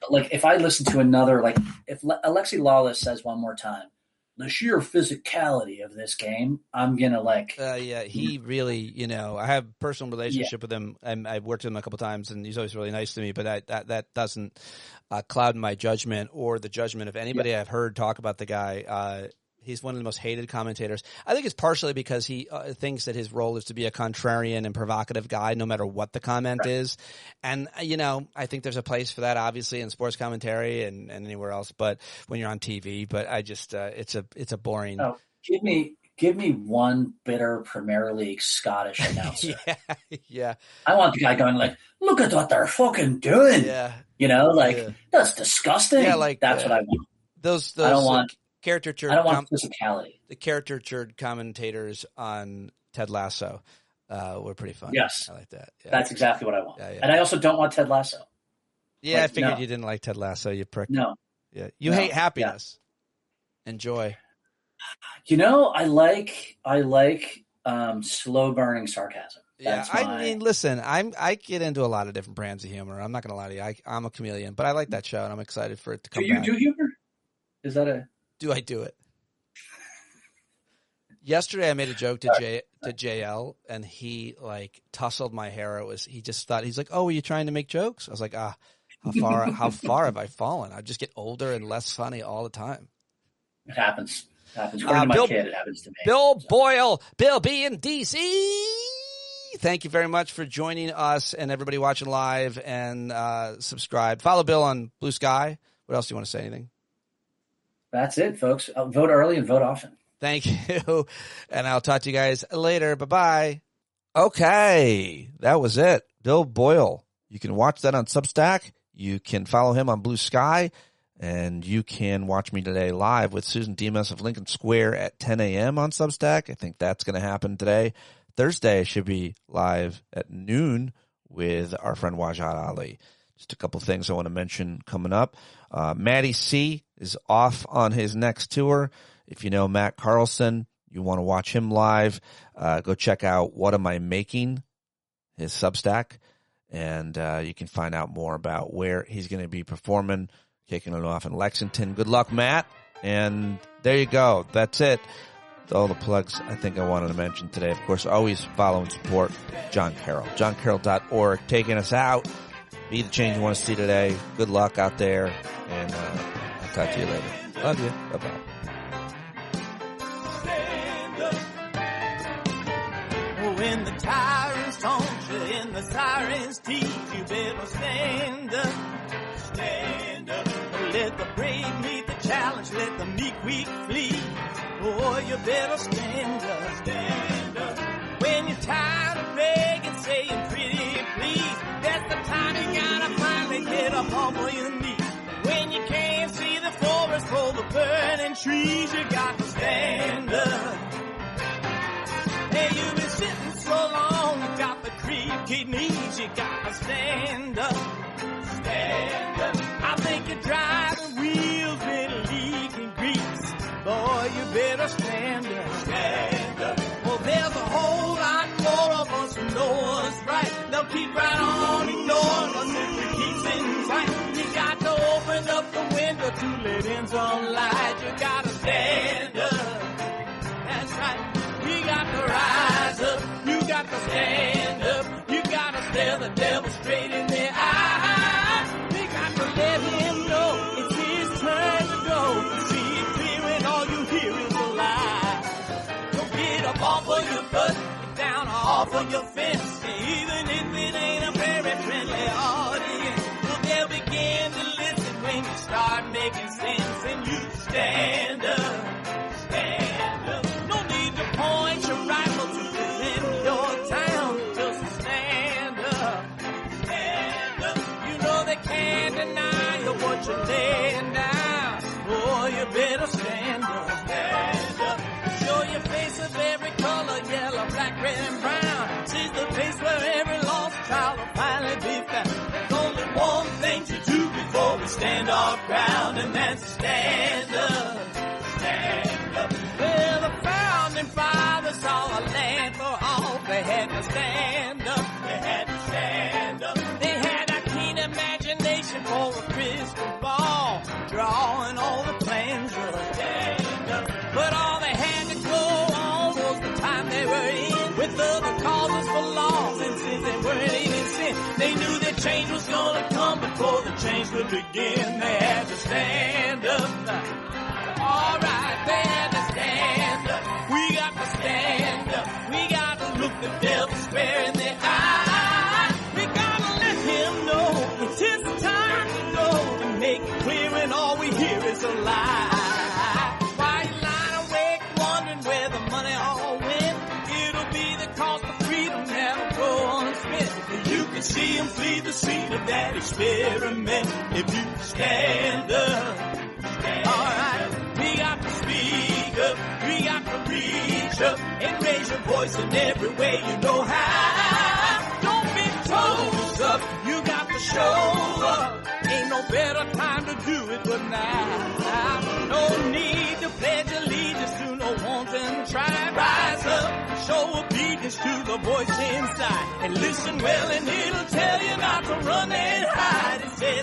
Like if I listen to another, like if Alexi Lawless says one more time, the sheer physicality of this game, I'm going to he really, I have a personal relationship with him, and I've worked with him a couple times, and he's always really nice to me, but that doesn't cloud my judgment or the judgment of anybody I've heard talk about the guy. He's one of the most hated commentators. I think it's partially because he thinks that his role is to be a contrarian and provocative guy, no matter what the comment is. And, I think there's a place for that, obviously, in sports commentary and anywhere else, but when you're on TV. But I just, it's a boring. Oh, give me one bitter Premier League Scottish announcer. Yeah. I want the guy going like, look at what they're fucking doing. Yeah. That's disgusting. Yeah, that's what I want. I don't want. I don't want physicality. The caricatured commentators on Ted Lasso were pretty fun. Yes. I like that. Yeah. That's exactly what I want. And I also don't want Ted Lasso. Yeah, I figured you didn't like Ted Lasso, you prick. No. Yeah. You hate happiness and joy. I like slow burning sarcasm. Yeah, I mean, listen, I get into a lot of different brands of humor. I'm not going to lie to you. I'm a chameleon, but I like that show, and I'm excited for it to come back. Do you do humor? Is that a... Do I do it? Yesterday, I made a joke to JL, and he, tussled my hair. He just thought, he's like, oh, were you trying to make jokes? I was like, how far have I fallen? I just get older and less funny all the time. It happens. According to my kid, it happens to me. Bill Boyle, Bill B in D.C., thank you very much for joining us and everybody watching live, and subscribe. Follow Bill on Blue Sky. What else do you want to say? Anything? That's it, folks. Vote early and vote often. Thank you. And I'll talk to you guys later. Bye-bye. Okay. That was it. Bill Boyle. You can watch that on Substack. You can follow him on Blue Sky. And you can watch me today live with Susan Demas of Lincoln Square at 10 a.m. on Substack. I think that's going to happen today. Thursday, I should be live at noon with our friend Wajad Ali. Just a couple things I want to mention coming up. Matty C is off on his next tour. If you know Matt Carlson, you want to watch him live, go check out What Am I Making, his Substack, and you can find out more about where he's going to be performing, kicking it off in Lexington. Good luck, Matt. And there you go. That's it. All the plugs I think I wanted to mention today. Of course, always follow and support John Carroll. JohnCarroll.org, taking us out. Be the change you want to see today. Good luck out there, and I'll talk to you later. Love you. Bye-bye. When the tyrants taunt you and the sirens tease, you better stand up. Stand up. Let the brave meet the challenge, let the weak flee. Oh, you better stand up. Stand up. When you're tired of begging, saying pretty please, that's the time you gotta finally get up off of your knees. When you can't see the forest for the burning trees, you got to stand up. Hey, you've been sitting so long, you got the creaky knees, you got to stand up. Stand up. I think you're driving wheels with leaking grease. Boy, you better stand up. Stand up. Well, there's a whole lot more of us who know what's right. They'll keep right on ignoring us if we keep sitting tight. You got to open up the window to let in some light. You got to stand up. That's right. We got to rise up. You got to stand up. You got to stare the devil straight in the eye. We got to let him know it's his turn to go. See it clear and all you hear is a lie. Don't get up off of your butt, get down off of your fence. Even if it ain't a very friendly audience, well, they'll begin to listen when you start making sense. And you stand up. Stand up. No need to point your rifle to defend your town. Just stand up. Stand up. You know they can't deny you what you're laying down. Oh, you better stand up. Stand up. Show your face of every color, yellow, black, red, and brown. See the place where every lost child will finally be found. There's only one thing to do before we stand our ground, and that's stand up. Stand up. Well, the founding fathers saw a land for all. They had to stand up. They had to stand up. They had a keen imagination for a crystal ball, drawing all the plans of stand up. But all they had to go on was the time they were in, with other causes for laws, and since they weren't even sin, they knew that change was gonna come before the change would begin. They had to stand up. All right, they had to stand up. We got to stand up. We got to look the devil square in the eye. We got to let him know it's his time to go, and make it clear when all we hear is a lie. Why you lying awake wondering where the money all went? It'll be the cost of freedom that'll go unspent. You can see him flee the scene of that experiment if you stand up. All right. We got to speak up, we got to reach up, and raise your voice in every way you know how. Don't be toes up, you got to show up. Ain't no better time to do it but now. No need to pledge allegiance to show obedience to the voice inside. And listen well and it'll tell you not to run and hide. It says